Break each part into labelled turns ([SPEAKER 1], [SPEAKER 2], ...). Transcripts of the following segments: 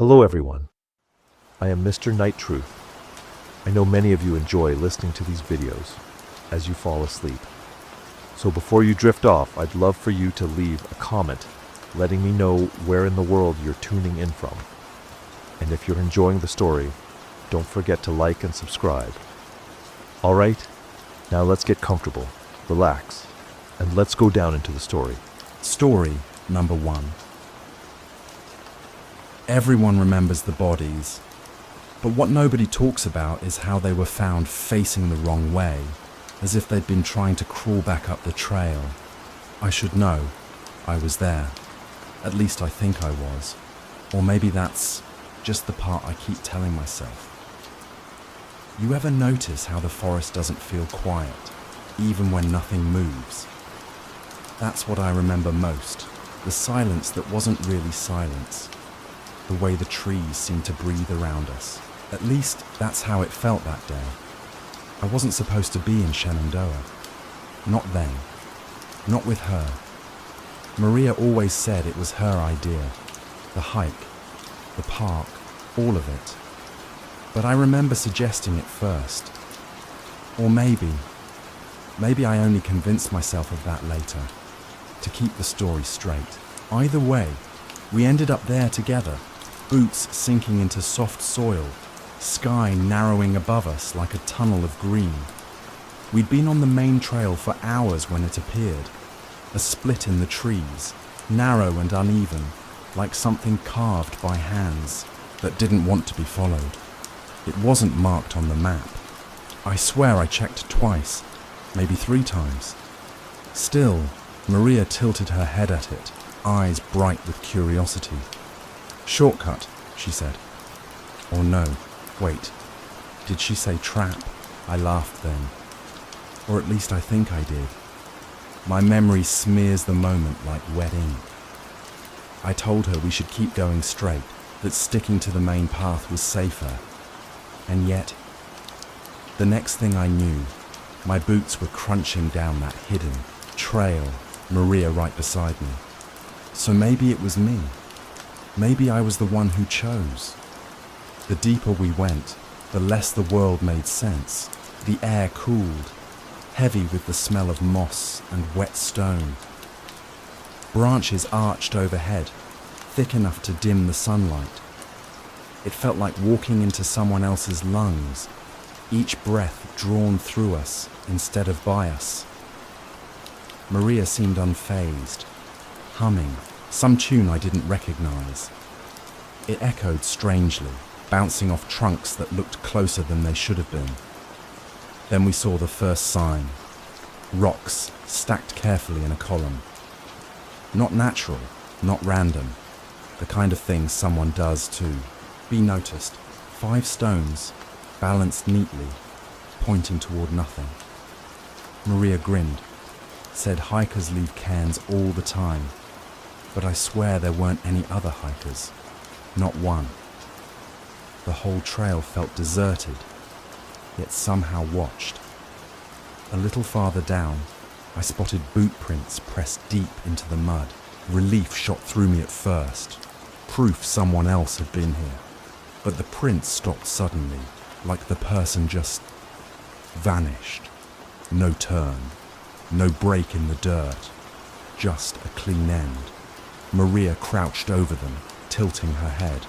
[SPEAKER 1] Hello everyone, I am Mr. Night Truth. I know many of you enjoy listening to these videos as you fall asleep. So before you drift off, I'd love for you to leave a comment letting me know where in the world you're tuning in from. And if you're enjoying the story, don't forget to like and subscribe. Alright, now let's get comfortable, relax, and let's go down into the story.
[SPEAKER 2] Story number 1. Everyone remembers the bodies, but what nobody talks about is how they were found facing the wrong way, as if they'd been trying to crawl back up the trail. I should know. I was there. At least I think I was. Or maybe that's just the part I keep telling myself. You ever notice how the forest doesn't feel quiet, even when nothing moves? That's what I remember most, the silence that wasn't really silence. The way the trees seemed to breathe around us. At least that's how it felt that day. I wasn't supposed to be in Shenandoah. Not then. Not with her. Maria always said it was her idea. The hike, the park, all of it. But I remember suggesting it first. Or maybe I only convinced myself of that later, to keep the story straight. Either way, we ended up there together, boots sinking into soft soil, sky narrowing above us like a tunnel of green. We'd been on the main trail for hours when it appeared, a split in the trees, narrow and uneven, like something carved by hands that didn't want to be followed. It wasn't marked on the map. I swear I checked twice, maybe 3 times. Still, Maria tilted her head at it, eyes bright with curiosity. "Shortcut," she said. Or no, wait, did she say trap? I laughed then. Or at least I think I did. My memory smears the moment like wet ink. I told her we should keep going straight, that sticking to the main path was safer. And yet, the next thing I knew, my boots were crunching down that hidden trail, Maria right beside me. So maybe it was me. Maybe I was the one who chose. The deeper we went, the less the world made sense. The air cooled, heavy with the smell of moss and wet stone. Branches arched overhead, thick enough to dim the sunlight. It felt like walking into someone else's lungs, each breath drawn through us instead of by us. Maria seemed unfazed, humming some tune I didn't recognize. It echoed strangely, bouncing off trunks that looked closer than they should have been. Then we saw the first sign. Rocks stacked carefully in a column. Not natural, not random. The kind of thing someone does to be noticed. 5 stones, balanced neatly, pointing toward nothing. Maria grinned, said hikers leave cairns all the time, but I swear there weren't any other hikers. Not one. The whole trail felt deserted, yet somehow watched. A little farther down, I spotted boot prints pressed deep into the mud. Relief shot through me at first. Proof someone else had been here. But the prints stopped suddenly, like the person just vanished. No turn, no break in the dirt, just a clean end. Maria crouched over them, tilting her head.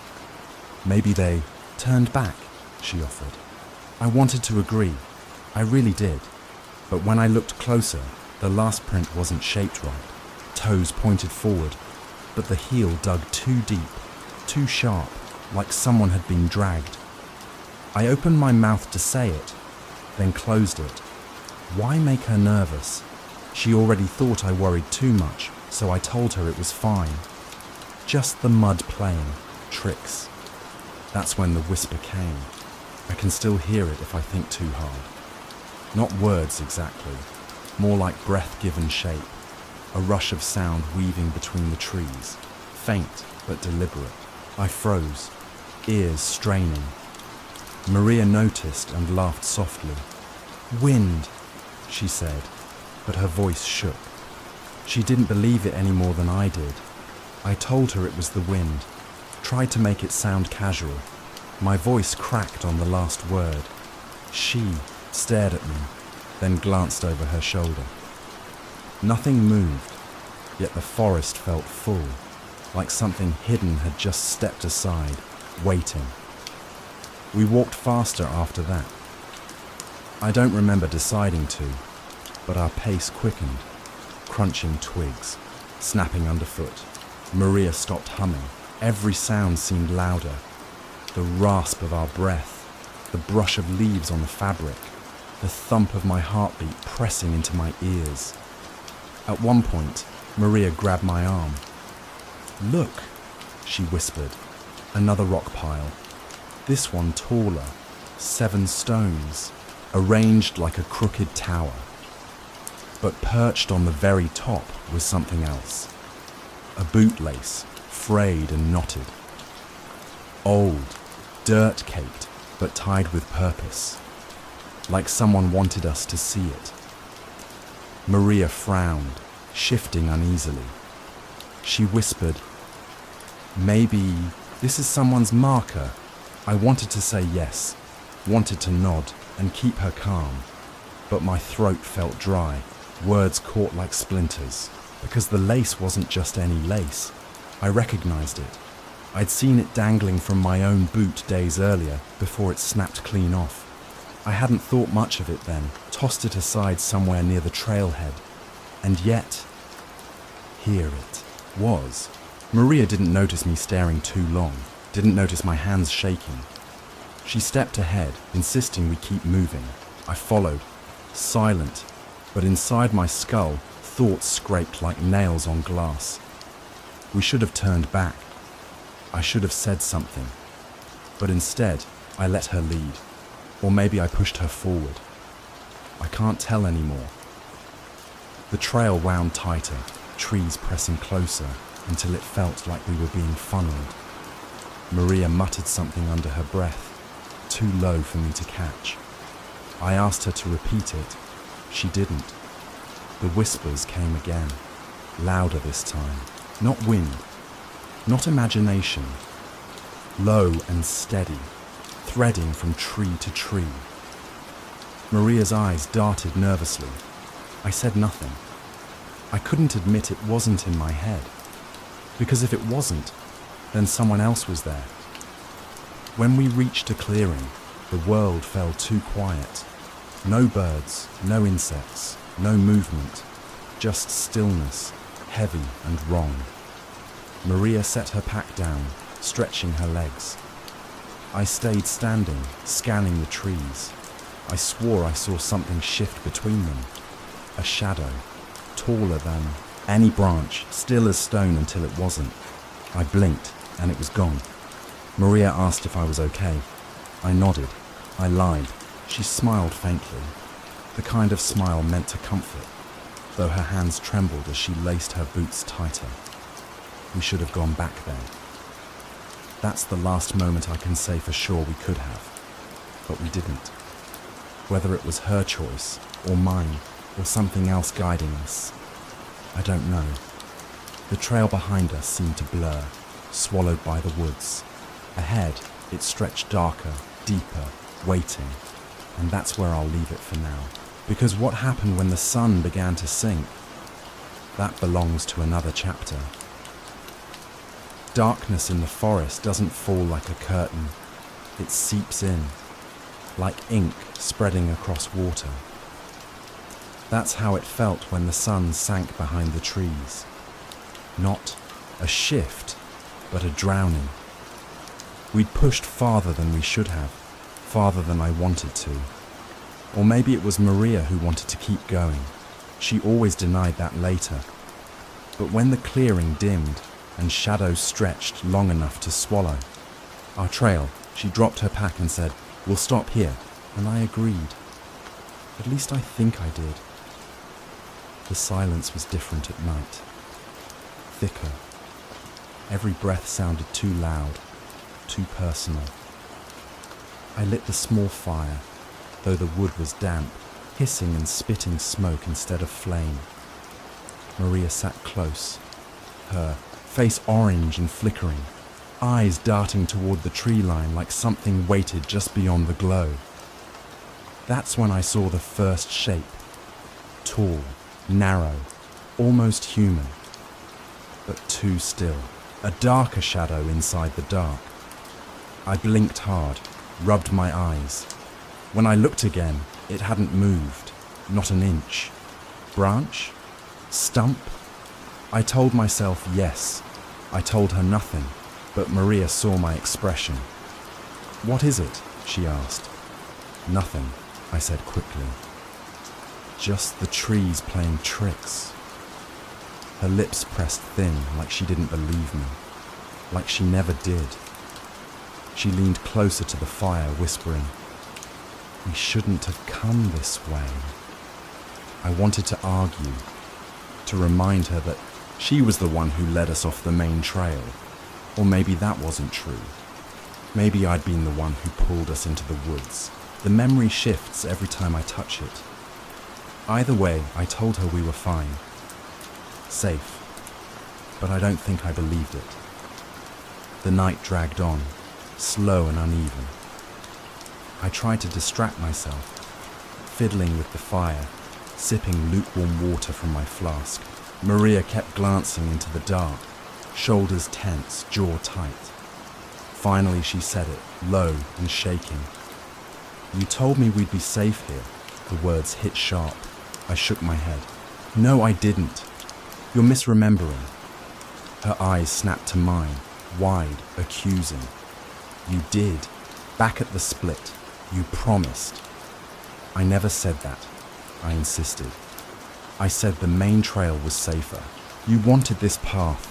[SPEAKER 2] Maybe they turned back, she offered. I wanted to agree. I really did. But when I looked closer, the last print wasn't shaped right. Toes pointed forward, but the heel dug too deep, too sharp, like someone had been dragged. I opened my mouth to say it, then closed it. Why make her nervous? She already thought I worried too much, so I told her it was fine. Just the mud playing tricks. That's when the whisper came. I can still hear it if I think too hard. Not words exactly, more like breath given shape, a rush of sound weaving between the trees, faint but deliberate. I froze, ears straining. Maria noticed and laughed softly. "Wind," she said, but her voice shook. She didn't believe it any more than I did. I told her it was the wind. tried to make it sound casual. My voice cracked on the last word. She stared at me, then glanced over her shoulder. Nothing moved, yet the forest felt full, like something hidden had just stepped aside, waiting. We walked faster after that. I don't remember deciding to, but our pace quickened, crunching twigs, snapping underfoot. Maria stopped humming. Every sound seemed louder. The rasp of our breath, the brush of leaves on the fabric, the thump of my heartbeat pressing into my ears. At one point, Maria grabbed my arm. "Look," she whispered. Another rock pile. This one taller, 7 stones, arranged like a crooked tower. But perched on the very top was something else. A bootlace, frayed and knotted. Old, dirt-caked, but tied with purpose. Like someone wanted us to see it. Maria frowned, shifting uneasily. She whispered, "Maybe this is someone's marker." I wanted to say yes, wanted to nod and keep her calm, but my throat felt dry, words caught like splinters, because the lace wasn't just any lace. I recognized it. I'd seen it dangling from my own boot days earlier before it snapped clean off. I hadn't thought much of it then, tossed it aside somewhere near the trailhead. And yet, here it was. Maria didn't notice me staring too long, didn't notice my hands shaking. She stepped ahead, insisting we keep moving. I followed, silent, but inside my skull, thoughts scraped like nails on glass. We should have turned back. I should have said something. But instead, I let her lead. Or maybe I pushed her forward. I can't tell anymore. The trail wound tighter, trees pressing closer, until it felt like we were being funneled. Maria muttered something under her breath, too low for me to catch. I asked her to repeat it. She didn't. The whispers came again, louder this time. Not wind, not imagination. Low and steady, threading from tree to tree. Maria's eyes darted nervously. I said nothing. I couldn't admit it wasn't in my head. Because if it wasn't, then someone else was there. When we reached a clearing, the world fell too quiet. No birds, no insects, no movement, just stillness, heavy and wrong. Maria set her pack down, stretching her legs. I stayed standing, scanning the trees. I swore I saw something shift between them. A shadow, taller than any branch, still as stone until it wasn't. I blinked, and it was gone. Maria asked if I was okay. I nodded. I lied. She smiled faintly, the kind of smile meant to comfort, though her hands trembled as she laced her boots tighter. We should have gone back then. That's the last moment I can say for sure we could have, but we didn't. Whether it was her choice, or mine, or something else guiding us, I don't know. The trail behind us seemed to blur, swallowed by the woods. Ahead, it stretched darker, deeper, waiting, and that's where I'll leave it for now. Because what happened when the sun began to sink, that belongs to another chapter. Darkness in the forest doesn't fall like a curtain. It seeps in, like ink spreading across water. That's how it felt when the sun sank behind the trees. Not a shift, but a drowning. We'd pushed farther than we should have, farther than I wanted to. Or maybe it was Maria who wanted to keep going. She always denied that later. But when the clearing dimmed and shadows stretched long enough to swallow our trail, she dropped her pack and said, "We'll stop here." And I agreed. At least I think I did. The silence was different at night. Thicker. Every breath sounded too loud, too personal. I lit the small fire, though the wood was damp, hissing and spitting smoke instead of flame. Maria sat close, her face orange and flickering, eyes darting toward the tree line like something waited just beyond the glow. That's when I saw the first shape. Tall, narrow, almost human, but too still. A darker shadow inside the dark. I blinked hard, rubbed my eyes. When I looked again, it hadn't moved, not an inch. Branch? Stump? I told myself yes. I told her nothing, but Maria saw my expression. "What is it?" she asked. "Nothing," I said quickly. "Just the trees playing tricks." Her lips pressed thin, like she didn't believe me, like she never did. She leaned closer to the fire, whispering, "We shouldn't have come this way." I wanted to argue, to remind her that she was the one who led us off the main trail. Or maybe that wasn't true. Maybe I'd been the one who pulled us into the woods. The memory shifts every time I touch it. Either way, I told her we were fine. Safe. But I don't think I believed it. The night dragged on, slow and uneven. I tried to distract myself, fiddling with the fire, sipping lukewarm water from my flask. Maria kept glancing into the dark, shoulders tense, jaw tight. Finally she said it, low and shaking. "You told me we'd be safe here." The words hit sharp. I shook my head. "No, I didn't. You're misremembering." Her eyes snapped to mine, wide, accusing. "You did. Back at the split. You promised." "I never said that," I insisted. "I said the main trail was safer. You wanted this path."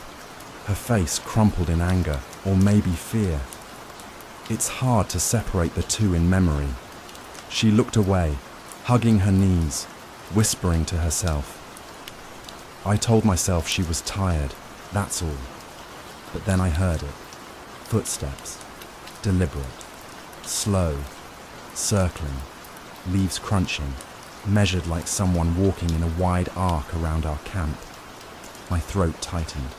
[SPEAKER 2] Her face crumpled in anger, or maybe fear. It's hard to separate the two in memory. She looked away, hugging her knees, whispering to herself. I told myself she was tired, that's all. But then I heard it. Footsteps. Deliberate. Slow. Circling. Leaves crunching. Measured like someone walking in a wide arc around our camp. My throat tightened.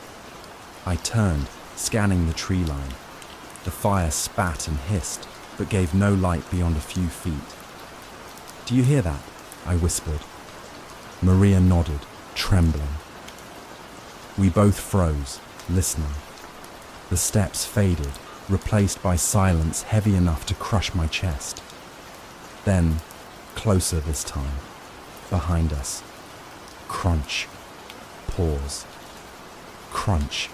[SPEAKER 2] I turned, scanning the tree line. The fire spat and hissed, but gave no light beyond a few feet. "Do you hear that?" I whispered. Maria nodded, trembling. We both froze, listening. The steps faded, replaced by silence heavy enough to crush my chest. Then, closer this time, behind us. Crunch. Pause. Crunch.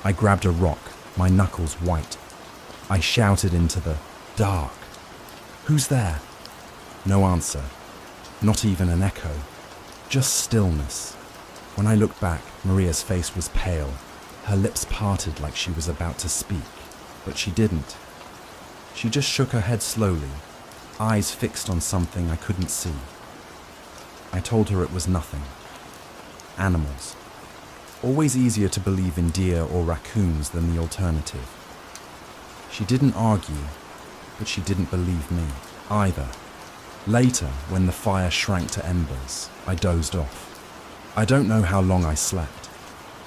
[SPEAKER 2] I grabbed a rock, my knuckles white. I shouted into the dark. "Who's there?" No answer. Not even an echo. Just stillness. When I looked back, Maria's face was pale. Her lips parted like she was about to speak, but she didn't. She just shook her head slowly, eyes fixed on something I couldn't see. I told her it was nothing. Animals. Always easier to believe in deer or raccoons than the alternative. She didn't argue, but she didn't believe me either. Later, when the fire shrank to embers, I dozed off. I don't know how long I slept,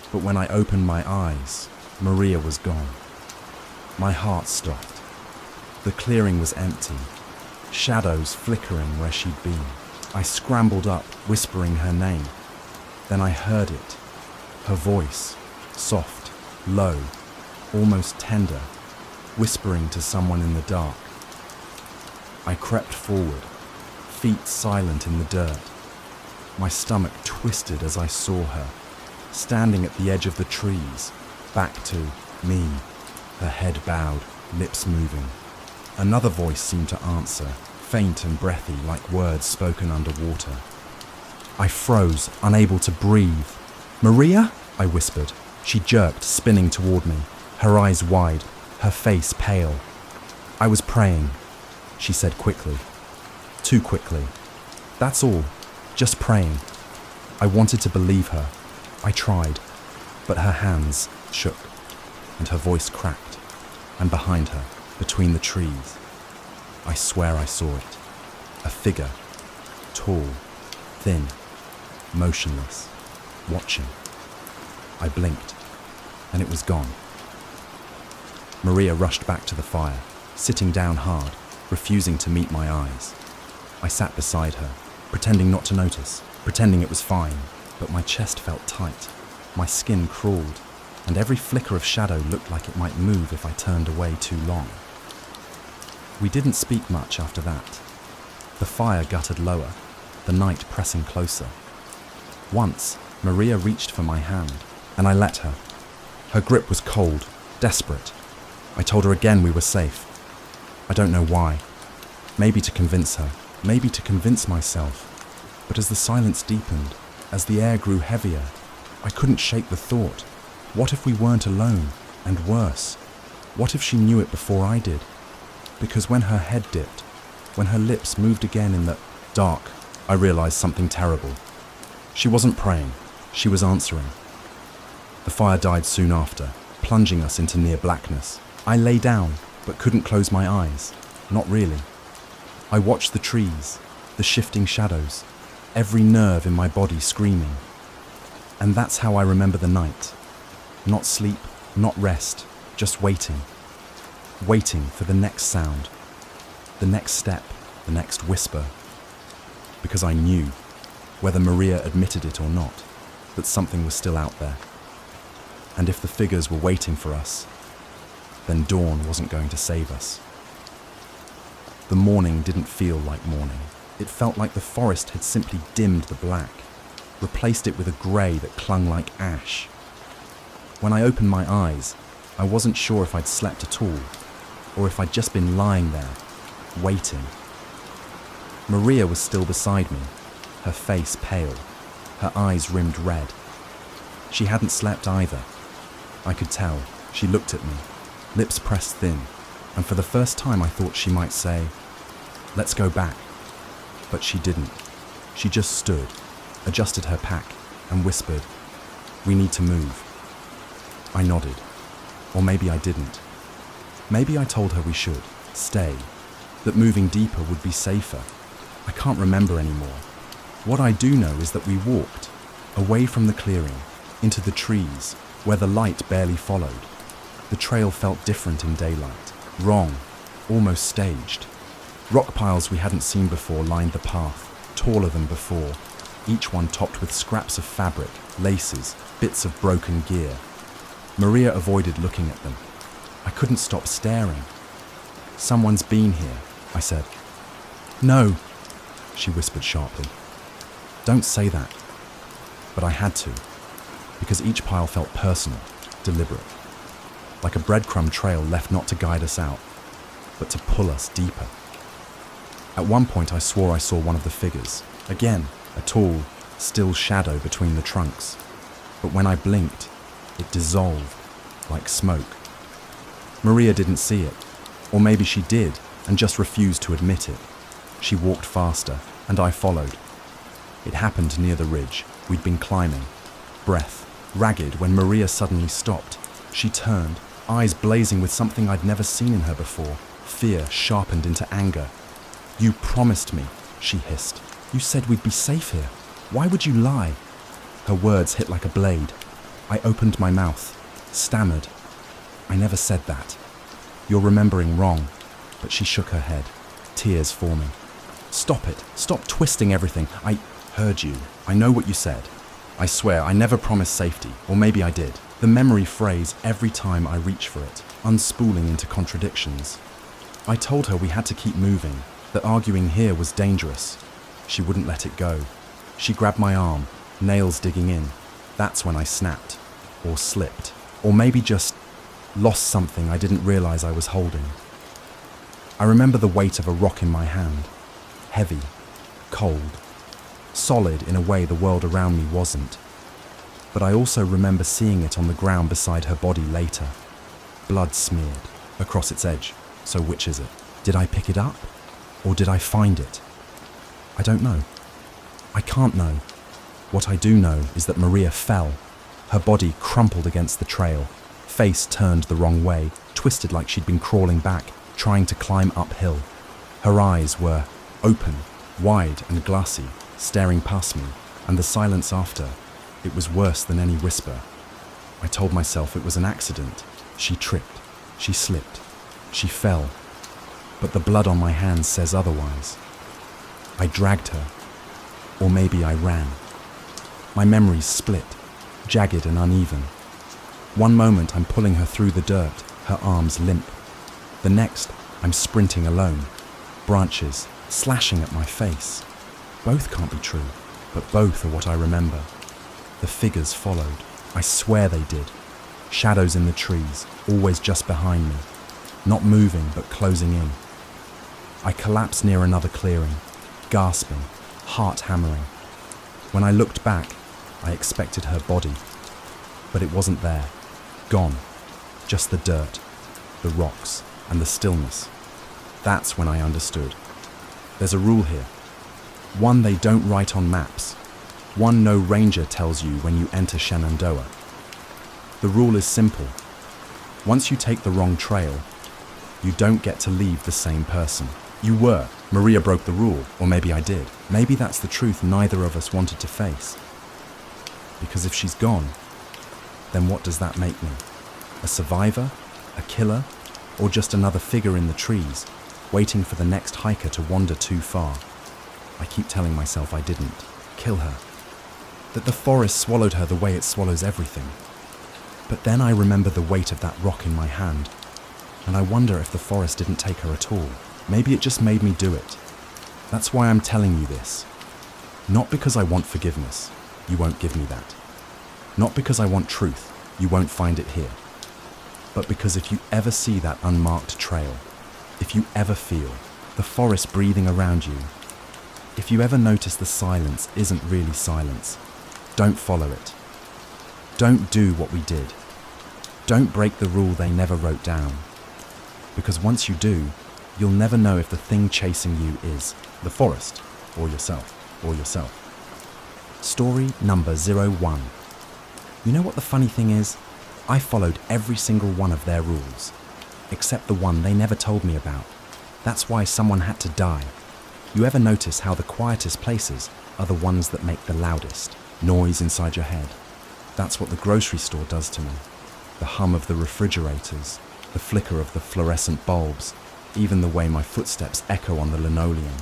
[SPEAKER 2] but when I opened my eyes, Maria was gone. My heart stopped. The clearing was empty, shadows flickering where she'd been. I scrambled up, whispering her name. Then I heard it. Her voice, soft, low, almost tender, whispering to someone in the dark. I crept forward, feet silent in the dirt. My stomach twisted as I saw her, standing at the edge of the trees, back to me, her head bowed, lips moving. Another voice seemed to answer, faint and breathy like words spoken underwater. I froze, unable to breathe. "Maria?" I whispered. She jerked, spinning toward me, her eyes wide, her face pale. "I was praying," she said quickly. Too quickly. "That's all. Just praying." I wanted to believe her. I tried, but her hands shook, and her voice cracked. And behind her, between the trees, I swear I saw it. A figure, tall, thin, motionless, watching. I blinked, and it was gone. Maria rushed back to the fire, sitting down hard, refusing to meet my eyes. I sat beside her, pretending not to notice, pretending it was fine, but my chest felt tight, my skin crawled, and every flicker of shadow looked like it might move if I turned away too long. We didn't speak much after that. The fire guttered lower, the night pressing closer. Once, Maria reached for my hand, and I let her. Her grip was cold, desperate. I told her again we were safe. I don't know why. Maybe to convince her, maybe to convince myself. But as the silence deepened, as the air grew heavier, I couldn't shake the thought. What if we weren't alone? And worse, what if she knew it before I did? Because when her head dipped, when her lips moved again in the dark, I realized something terrible. She wasn't praying, she was answering. The fire died soon after, plunging us into near blackness. I lay down, but couldn't close my eyes. Not really. I watched the trees, the shifting shadows, every nerve in my body screaming. And that's how I remember the night. Not sleep, not rest, just waiting. Waiting for the next sound, the next step, the next whisper. Because I knew, whether Maria admitted it or not, that something was still out there. And if the figures were waiting for us, then dawn wasn't going to save us. The morning didn't feel like morning. It felt like the forest had simply dimmed the black, replaced it with a grey that clung like ash. When I opened my eyes, I wasn't sure if I'd slept at all, or if I'd just been lying there, waiting. Maria was still beside me, her face pale, her eyes rimmed red. She hadn't slept either. I could tell. She looked at me, lips pressed thin, and for the first time I thought she might say, "Let's go back." But she didn't. She just stood, adjusted her pack, and whispered, "We need to move." I nodded. Or maybe I didn't. Maybe I told her we should stay, that moving deeper would be safer. I can't remember anymore. What I do know is that we walked, away from the clearing, into the trees, where the light barely followed. The trail felt different in daylight, wrong, almost staged. Rock piles we hadn't seen before lined the path, taller than before, each one topped with scraps of fabric, laces, bits of broken gear. Maria avoided looking at them. I couldn't stop staring. "Someone's been here," I said. "No," she whispered sharply. "Don't say that." But I had to, because each pile felt personal, deliberate. Like a breadcrumb trail left not to guide us out, but to pull us deeper. At one point I swore I saw one of the figures. Again, a tall, still shadow between the trunks. But when I blinked, it dissolved, like smoke. Maria didn't see it, or maybe she did, and just refused to admit it. She walked faster, and I followed. It happened near the ridge we'd been climbing, breath ragged when Maria suddenly stopped. She turned, eyes blazing with something I'd never seen in her before, fear sharpened into anger. "You promised me," she hissed. "You said we'd be safe here. Why would you lie?" Her words hit like a blade. I opened my mouth, stammered. "I never said that. You're remembering wrong." But she shook her head, tears forming. "Stop it. Stop twisting everything. I heard you. I know what you said. I swear I never promised safety, or maybe I did." The memory phrase every time I reach for it, unspooling into contradictions. I told her we had to keep moving, that arguing here was dangerous. She wouldn't let it go. She grabbed my arm, nails digging in. That's when I snapped, or slipped, or maybe just lost something I didn't realize I was holding. I remember the weight of a rock in my hand, heavy, cold, solid in a way the world around me wasn't. But I also remember seeing it on the ground beside her body later, blood smeared across its edge. So which is it? Did I pick it up? Or did I find it? I don't know. I can't know. What I do know is that Maria fell. Her body crumpled against the trail, face turned the wrong way, twisted like she'd been crawling back, trying to climb uphill. Her eyes were open, wide and glassy, staring past me, and the silence after, it was worse than any whisper. I told myself it was an accident. She tripped. She slipped. She fell. But the blood on my hands says otherwise. I dragged her. Or maybe I ran. My memories split, jagged and uneven. One moment I'm pulling her through the dirt, her arms limp. The next, I'm sprinting alone, branches slashing at my face. Both can't be true, but both are what I remember. The figures followed. I swear they did. Shadows in the trees, always just behind me. Not moving, but closing in. I collapsed near another clearing, gasping, heart hammering. When I looked back, I expected her body. But it wasn't there. Gone. Just the dirt, the rocks, and the stillness. That's when I understood. There's a rule here. One they don't write on maps. One no ranger tells you when you enter Shenandoah. The rule is simple. Once you take the wrong trail, you don't get to leave the same person. You were. Maria broke the rule, or maybe I did. Maybe that's the truth neither of us wanted to face. Because if she's gone, then what does that make me? A survivor? A killer? Or just another figure in the trees, waiting for the next hiker to wander too far? I keep telling myself I didn't kill her. That the forest swallowed her the way it swallows everything. But then I remember the weight of that rock in my hand, and I wonder if the forest didn't take her at all. Maybe it just made me do it. That's why I'm telling you this. Not because I want forgiveness. You won't give me that. Not because I want truth. You won't find it here. But because if you ever see that unmarked trail, if you ever feel the forest breathing around you, if you ever notice the silence isn't really silence, don't follow it. Don't do what we did. Don't break the rule they never wrote down. Because once you do, you'll never know if the thing chasing you is the forest or yourself. Story number 01. You know what the funny thing is? I followed every single one of their rules, except the one they never told me about. That's why someone had to die. You ever notice how the quietest places are the ones that make the loudest noise inside your head? That's what the grocery store does to me. The hum of the refrigerators, the flicker of the fluorescent bulbs, even the way my footsteps echo on the linoleum.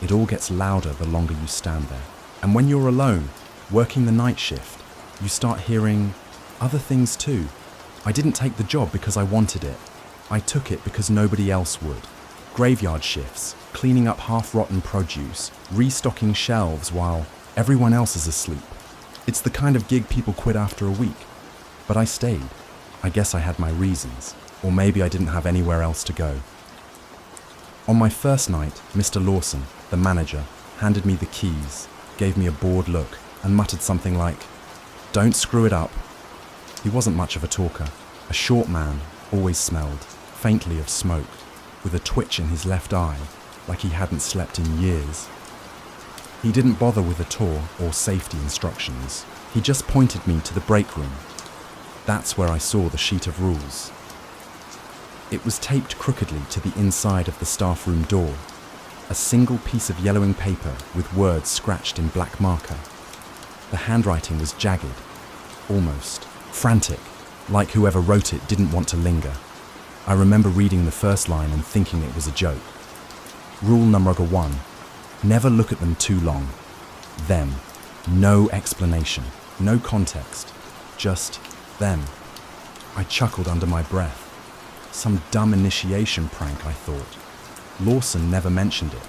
[SPEAKER 2] It all gets louder the longer you stand there. And when you're alone, working the night shift, you start hearing other things too. I didn't take the job because I wanted it. I took it because nobody else would. Graveyard shifts, cleaning up half-rotten produce, restocking shelves while everyone else is asleep. It's the kind of gig people quit after a week. But I stayed. I guess I had my reasons. Or maybe I didn't have anywhere else to go. On my first night, Mr. Lawson, the manager, handed me the keys, gave me a bored look, and muttered something like, "Don't screw it up." He wasn't much of a talker. A short man, always smelled, faintly of smoke, with a twitch in his left eye, like he hadn't slept in years. He didn't bother with a tour or safety instructions. He just pointed me to the break room. That's where I saw the sheet of rules. It was taped crookedly to the inside of the staff room door, a single piece of yellowing paper with words scratched in black marker. The handwriting was jagged, almost frantic, like whoever wrote it didn't want to linger. I remember reading the first line and thinking it was a joke. Rule number 1, never look at them too long. Them. No explanation, no context, just them. I chuckled under my breath. Some dumb initiation prank, I thought. Lawson never mentioned it,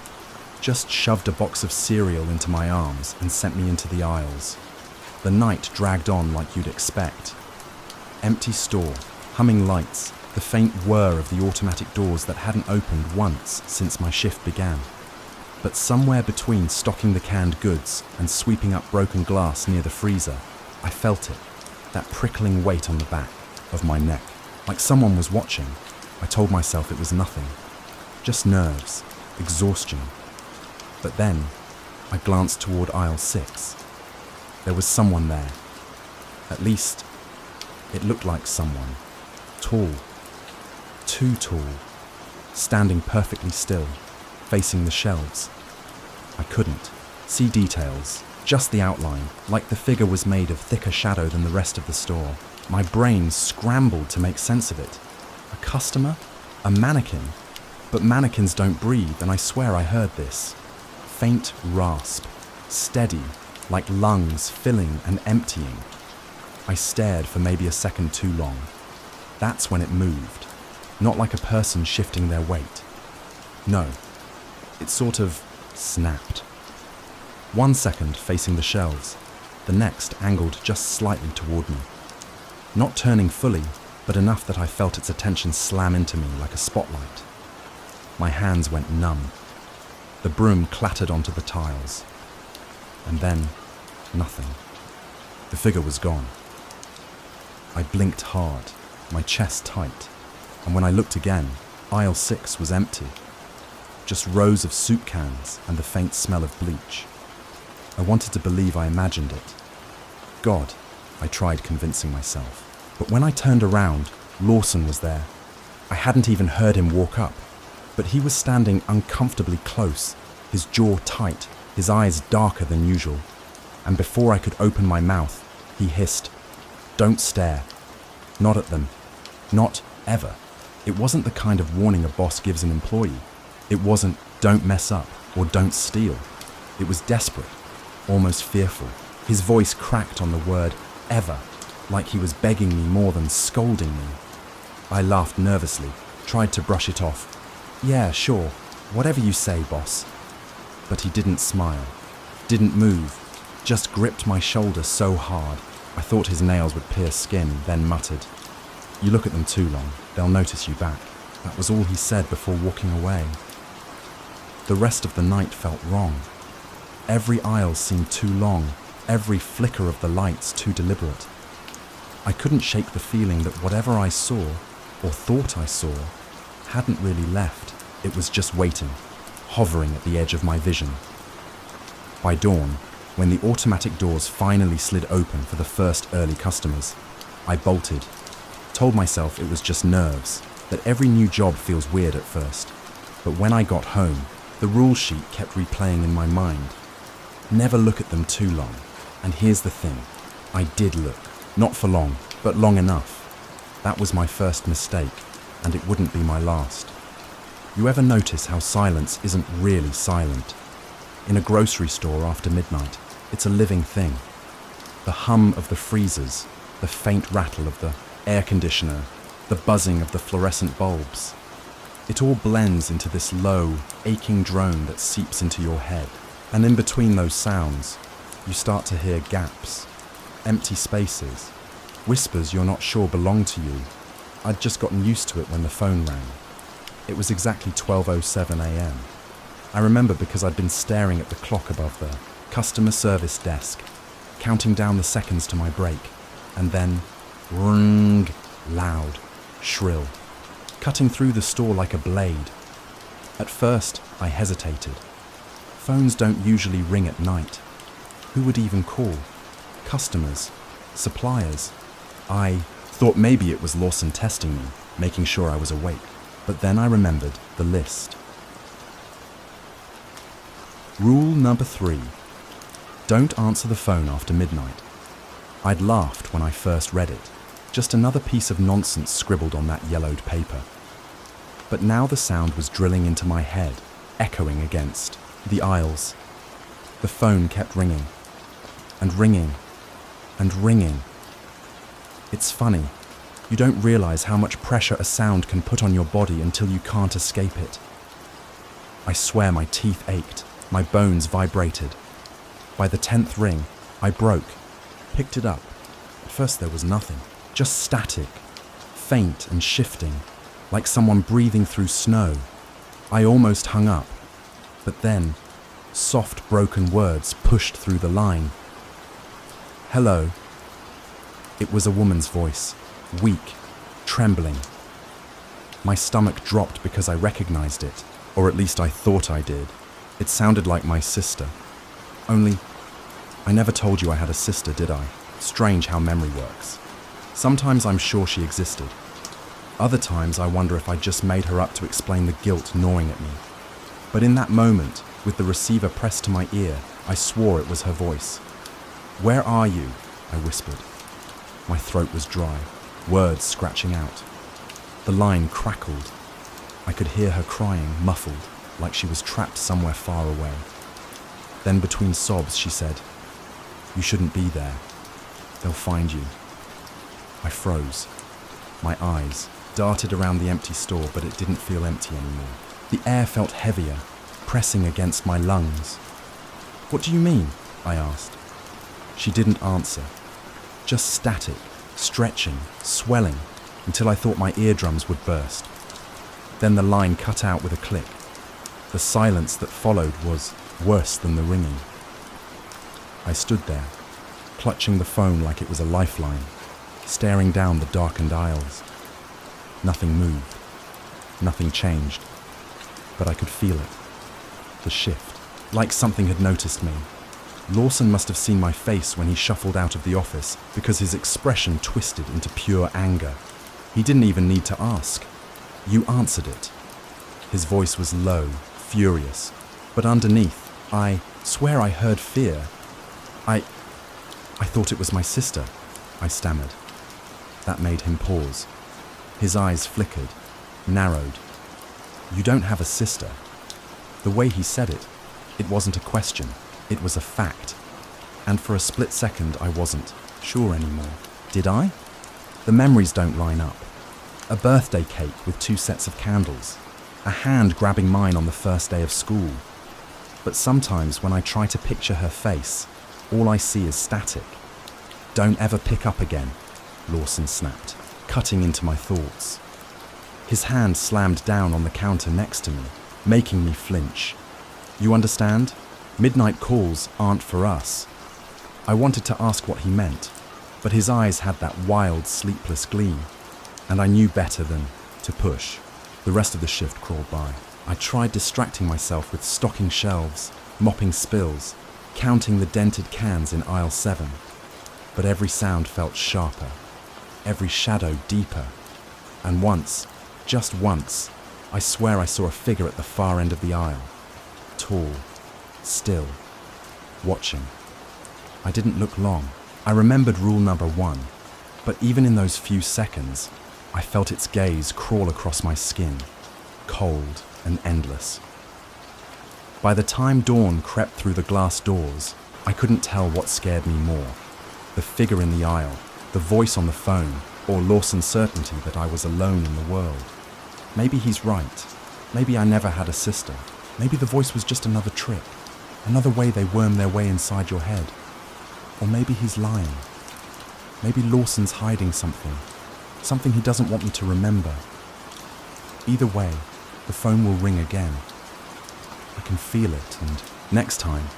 [SPEAKER 2] just shoved a box of cereal into my arms and sent me into the aisles. The night dragged on like you'd expect. Empty store, humming lights, the faint whir of the automatic doors that hadn't opened once since my shift began. But somewhere between stocking the canned goods and sweeping up broken glass near the freezer, I felt it, that prickling weight on the back of my neck. Like someone was watching. I told myself it was nothing. Just nerves, exhaustion. But then, I glanced toward aisle 6. There was someone there. At least, it looked like someone. Tall. Too tall. Standing perfectly still, facing the shelves. I couldn't see details, just the outline, like the figure was made of thicker shadow than the rest of the store. My brain scrambled to make sense of it. A customer? A mannequin? But mannequins don't breathe, and I swear I heard this. Faint rasp, steady, like lungs filling and emptying. I stared for maybe a second too long. That's when it moved, not like a person shifting their weight. No, it sort of snapped. 1 second facing the shelves, the next angled just slightly toward me. Not turning fully, but enough that I felt its attention slam into me like a spotlight. My hands went numb. The broom clattered onto the tiles. And then, nothing. The figure was gone. I blinked hard, my chest tight, and when I looked again, aisle 6 was empty. Just rows of soup cans and the faint smell of bleach. I wanted to believe I imagined it. God, I tried convincing myself. But when I turned around, Lawson was there. I hadn't even heard him walk up, but he was standing uncomfortably close, his jaw tight, his eyes darker than usual. And before I could open my mouth, he hissed, "Don't stare. Not at them. Not ever." It wasn't the kind of warning a boss gives an employee. It wasn't, "Don't mess up," or "Don't steal." It was desperate, almost fearful. His voice cracked on the word "ever," like he was begging me more than scolding me. I laughed nervously, tried to brush it off. "Yeah, sure, whatever you say, boss." But he didn't smile, didn't move, just gripped my shoulder so hard I thought his nails would pierce skin, then muttered, "You look at them too long, they'll notice you back." That was all he said before walking away. The rest of the night felt wrong. Every aisle seemed too long, every flicker of the lights too deliberate. I couldn't shake the feeling that whatever I saw, or thought I saw, hadn't really left. It was just waiting, hovering at the edge of my vision. By dawn, when the automatic doors finally slid open for the first early customers, I bolted, told myself it was just nerves, that every new job feels weird at first. But when I got home, the rule sheet kept replaying in my mind. Never look at them too long. And here's the thing, I did look. Not for long, but long enough. That was my first mistake, and it wouldn't be my last. You ever notice how silence isn't really silent? In a grocery store after midnight, it's a living thing. The hum of the freezers, the faint rattle of the air conditioner, the buzzing of the fluorescent bulbs. It all blends into this low, aching drone that seeps into your head. And in between those sounds, you start to hear gaps, empty spaces, whispers you're not sure belong to you. I'd just gotten used to it when the phone rang. It was exactly 12:07 a.m. I remember because I'd been staring at the clock above the customer service desk, counting down the seconds to my break, and then ring, loud, shrill, cutting through the store like a blade. At first, I hesitated. Phones don't usually ring at night. Who would even call? Customers? Suppliers? I thought maybe it was Lawson testing me, making sure I was awake. But then I remembered the list. Rule number 3. Don't answer the phone after midnight. I'd laughed when I first read it. Just another piece of nonsense scribbled on that yellowed paper. But now the sound was drilling into my head, echoing against the aisles. The phone kept ringing, and ringing, and ringing. It's funny. You don't realize how much pressure a sound can put on your body until you can't escape it. I swear my teeth ached, my bones vibrated. By the 10th ring, I broke, picked it up. At first there was nothing, just static, faint and shifting, like someone breathing through snow. I almost hung up, but then soft broken words pushed through the line. "Hello." It was a woman's voice, weak, trembling. My stomach dropped because I recognized it, or at least I thought I did. It sounded like my sister. Only, I never told you I had a sister, did I? Strange how memory works. Sometimes I'm sure she existed. Other times I wonder if I just made her up to explain the guilt gnawing at me. But in that moment, with the receiver pressed to my ear, I swore it was her voice. "Where are you?" I whispered. My throat was dry, words scratching out. The line crackled. I could hear her crying, muffled, like she was trapped somewhere far away. Then between sobs she said, "You shouldn't be there. They'll find you." I froze. My eyes darted around the empty store, but it didn't feel empty anymore. The air felt heavier, pressing against my lungs. "What do you mean?" I asked. She didn't answer. Just static, stretching, swelling, until I thought my eardrums would burst. Then the line cut out with a click. The silence that followed was worse than the ringing. I stood there, clutching the phone like it was a lifeline, staring down the darkened aisles. Nothing moved. Nothing changed. But I could feel it. The shift. Like something had noticed me. Lawson must have seen my face when he shuffled out of the office, because his expression twisted into pure anger. He didn't even need to ask. "You answered it." His voice was low, furious, but underneath, I swear I heard fear. I thought it was my sister," I stammered. That made him pause. His eyes flickered, narrowed. "You don't have a sister." The way he said it, it wasn't a question, it was a fact. And for a split second, I wasn't sure anymore. Did I? The memories don't line up. A birthday cake with 2 sets of candles. A hand grabbing mine on the first day of school. But sometimes when I try to picture her face, all I see is static. "Don't ever pick up again," Lawson snapped, cutting into my thoughts. His hand slammed down on the counter next to me, making me flinch. "You understand? Midnight calls aren't for us." I wanted to ask what he meant, but his eyes had that wild, sleepless gleam, and I knew better than to push. The rest of the shift crawled by. I tried distracting myself with stocking shelves, mopping spills, counting the dented cans in aisle 7. But every sound felt sharper, every shadow deeper. And once, just once, I swear I saw a figure at the far end of the aisle. Tall, still, watching. I didn't look long. I remembered rule number 1, but even in those few seconds, I felt its gaze crawl across my skin, cold and endless. By the time dawn crept through the glass doors, I couldn't tell what scared me more. The figure in the aisle, the voice on the phone, or Lawson's certainty that I was alone in the world. Maybe he's right. Maybe I never had a sister. Maybe the voice was just another trick, another way they worm their way inside your head. Or maybe he's lying. Maybe Lawson's hiding something he doesn't want me to remember. Either way, the phone will ring again. I can feel it, and next time,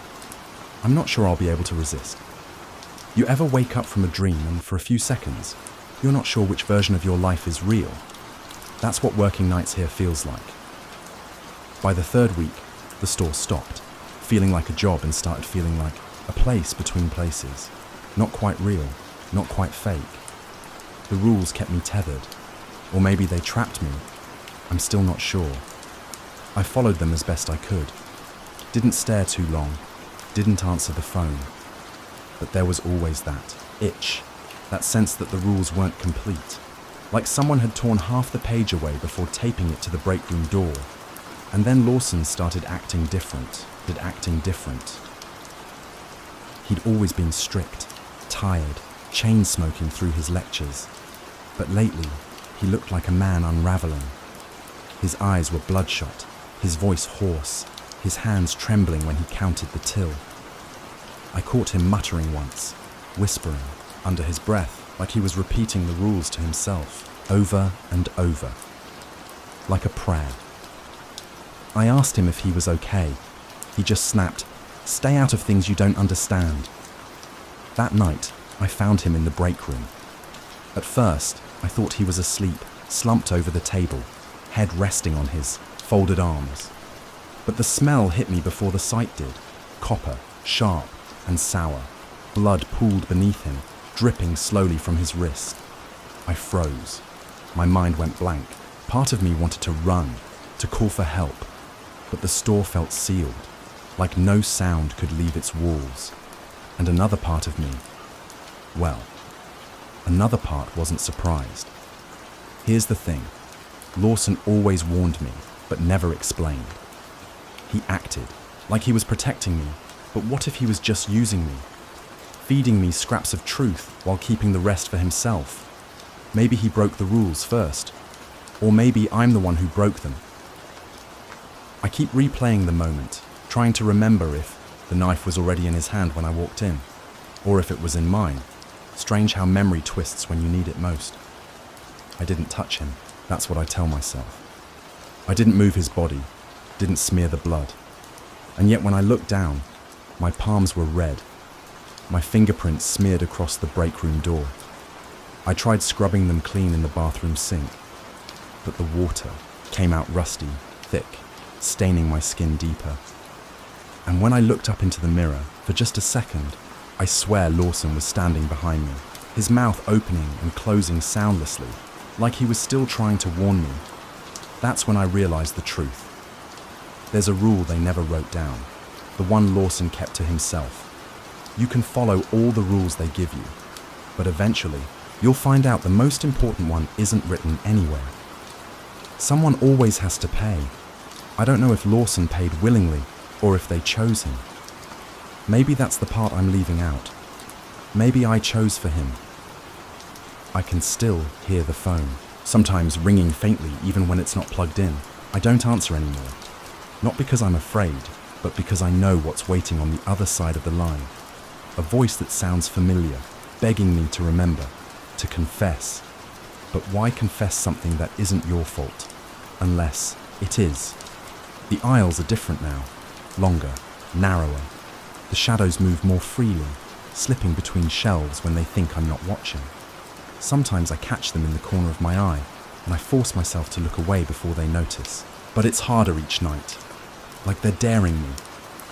[SPEAKER 2] I'm not sure I'll be able to resist. You ever wake up from a dream and for a few seconds, you're not sure which version of your life is real? That's what working nights here feels like. By the 3rd week, the store stopped, feeling like a job, and started feeling like a place between places. Not quite real, not quite fake. The rules kept me tethered, or maybe they trapped me. I'm still not sure. I followed them as best I could. Didn't stare too long, didn't answer the phone. But there was always that itch, that sense that the rules weren't complete. Like someone had torn half the page away before taping it to the break room door. And then Lawson started acting different. He'd always been strict, tired, chain-smoking through his lectures. But lately, he looked like a man unraveling. His eyes were bloodshot, his voice hoarse, his hands trembling when he counted the till. I caught him muttering once, whispering, under his breath, like he was repeating the rules to himself, over and over, like a prayer. I asked him if he was okay. He just snapped, "Stay out of things you don't understand." That night, I found him in the break room. At first, I thought he was asleep, slumped over the table, head resting on his folded arms. But the smell hit me before the sight did. Copper, sharp and sour. Blood pooled beneath him, dripping slowly from his wrist. I froze. My mind went blank. Part of me wanted to run, to call for help. But the store felt sealed, like no sound could leave its walls. And another part of me, well, another part wasn't surprised. Here's the thing. Lawson always warned me, but never explained. He acted, like he was protecting me, but what if he was just using me? Feeding me scraps of truth while keeping the rest for himself. Maybe he broke the rules first, or maybe I'm the one who broke them. I keep replaying the moment, trying to remember if the knife was already in his hand when I walked in, or if it was in mine. Strange how memory twists when you need it most. I didn't touch him, that's what I tell myself. I didn't move his body, didn't smear the blood. And yet when I looked down, my palms were red, my fingerprints smeared across the break room door. I tried scrubbing them clean in the bathroom sink, but the water came out rusty, thick, staining my skin deeper. And when I looked up into the mirror, for just a second, I swear Lawson was standing behind me, his mouth opening and closing soundlessly, like he was still trying to warn me. That's when I realized the truth. There's a rule they never wrote down, the one Lawson kept to himself. You can follow all the rules they give you, but eventually, you'll find out the most important one isn't written anywhere. Someone always has to pay. I don't know if Lawson paid willingly or if they chose him. Maybe that's the part I'm leaving out. Maybe I chose for him. I can still hear the phone, sometimes ringing faintly even when it's not plugged in. I don't answer anymore. Not because I'm afraid, but because I know what's waiting on the other side of the line. A voice that sounds familiar, begging me to remember, to confess. But why confess something that isn't your fault? Unless it is. The aisles are different now, longer, narrower. The shadows move more freely, slipping between shelves when they think I'm not watching. Sometimes I catch them in the corner of my eye, and I force myself to look away before they notice. But it's harder each night, like they're daring me.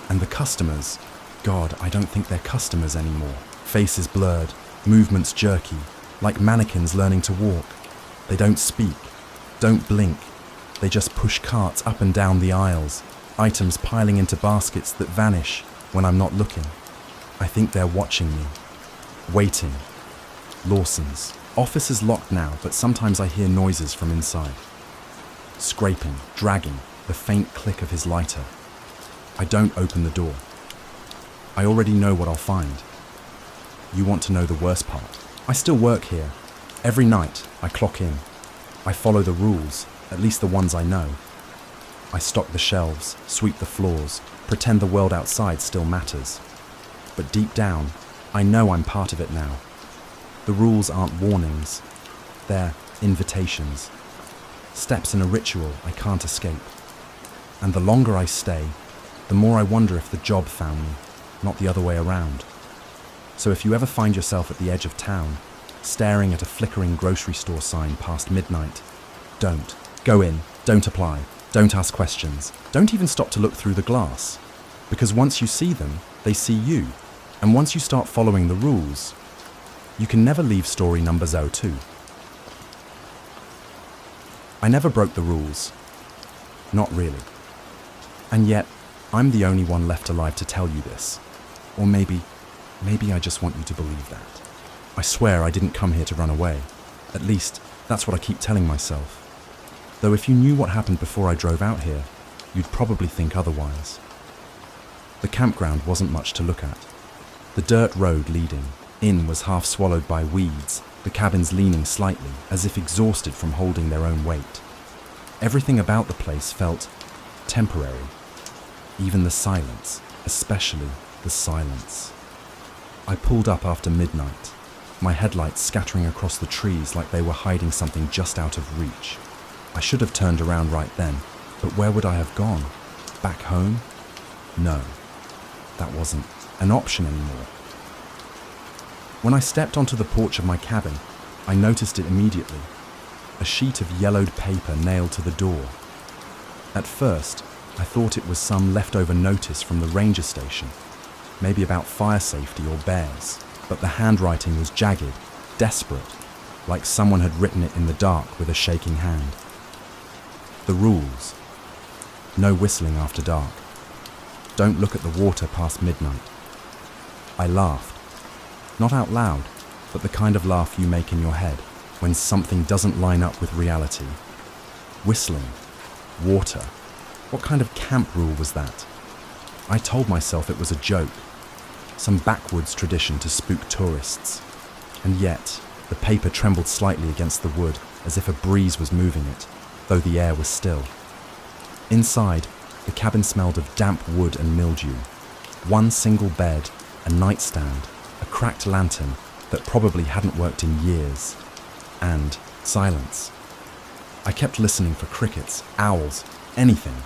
[SPEAKER 2] And the customers, God, I don't think they're customers anymore. Faces blurred, movements jerky, like mannequins learning to walk. They don't speak, don't blink. They just push carts up and down the aisles, items piling into baskets that vanish when I'm not looking. I think they're watching me, waiting. Lawson's office is locked now, but sometimes I hear noises from inside. Scraping, dragging, the faint click of his lighter. I don't open the door. I already know what I'll find. You want to know the worst part? I still work here. Every night, I clock in. I follow the rules, at least the ones I know. I stock the shelves, sweep the floors, pretend the world outside still matters. But deep down, I know I'm part of it now. The rules aren't warnings. They're invitations. Steps in a ritual I can't escape. And the longer I stay, the more I wonder if the job found me, not the other way around. So if you ever find yourself at the edge of town, staring at a flickering grocery store sign past midnight, don't. Go in, don't apply, don't ask questions, don't even stop to look through the glass. Because once you see them, they see you. And once you start following the rules, you can never leave story number 02. I never broke the rules. Not really. And yet, I'm the only one left alive to tell you this. Or maybe I just want you to believe that. I swear I didn't come here to run away. At least, that's what I keep telling myself. Though if you knew what happened before I drove out here, you'd probably think otherwise. The campground wasn't much to look at. The dirt road leading in was half swallowed by weeds, the cabins leaning slightly, as if exhausted from holding their own weight. Everything about the place felt temporary. Even the silence, especially the silence. I pulled up after midnight, my headlights scattering across the trees like they were hiding something just out of reach. I should have turned around right then, but where would I have gone? Back home? No, that wasn't an option anymore. When I stepped onto the porch of my cabin, I noticed it immediately. A sheet of yellowed paper nailed to the door. At first, I thought it was some leftover notice from the ranger station, maybe about fire safety or bears, but the handwriting was jagged, desperate, like someone had written it in the dark with a shaking hand. The rules. No whistling after dark. Don't look at the water past midnight. I laughed. Not out loud, but the kind of laugh you make in your head when something doesn't line up with reality. whistling, water. What kind of camp rule was that? I told myself it was a joke, some backwoods tradition to spook tourists. And yet, the paper trembled slightly against the wood as if a breeze was moving it, though the air was still. Inside, the cabin smelled of damp wood and mildew. One single bed, a nightstand, a cracked lantern that probably hadn't worked in years, and silence. I kept listening for crickets, owls, anything,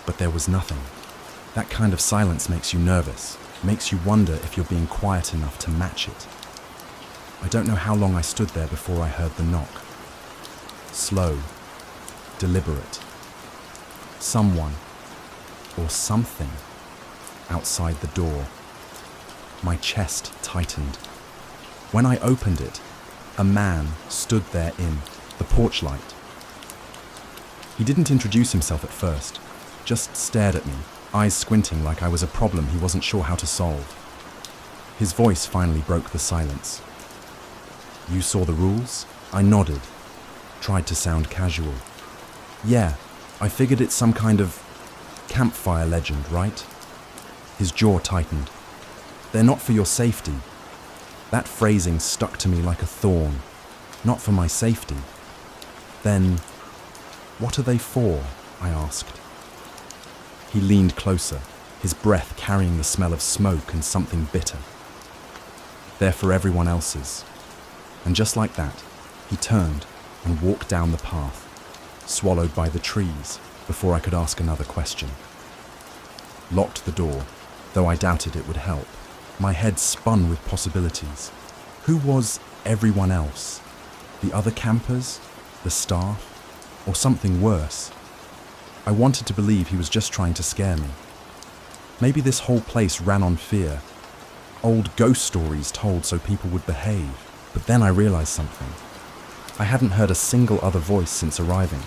[SPEAKER 2] but there was nothing. That kind of silence makes you nervous, makes you wonder if you're being quiet enough to match it. I don't know how long I stood there before I heard the knock. Slow, deliberate. Someone, or something, outside the door. My chest tightened. When I opened it, a man stood there in the porch light. He didn't introduce himself at first, just stared at me, eyes squinting like I was a problem he wasn't sure how to solve. His voice finally broke the silence. "You saw the rules?" I nodded, tried to sound casual. "Yeah, I figured it's some kind of campfire legend, right?" His jaw tightened. "They're not for your safety." That phrasing stuck to me like a thorn. Not for my safety. Then, what are they for? I asked. He leaned closer, his breath carrying the smell of smoke and something bitter. "They're for everyone else's." And just like that, he turned and walked down the path, swallowed by the trees before I could ask another question. Locked the door, though I doubted it would help. My head spun with possibilities. Who was everyone else? The other campers? The staff? Or something worse? I wanted to believe he was just trying to scare me. Maybe this whole place ran on fear. Old ghost stories told so people would behave. But then I realized something. I hadn't heard a single other voice since arriving.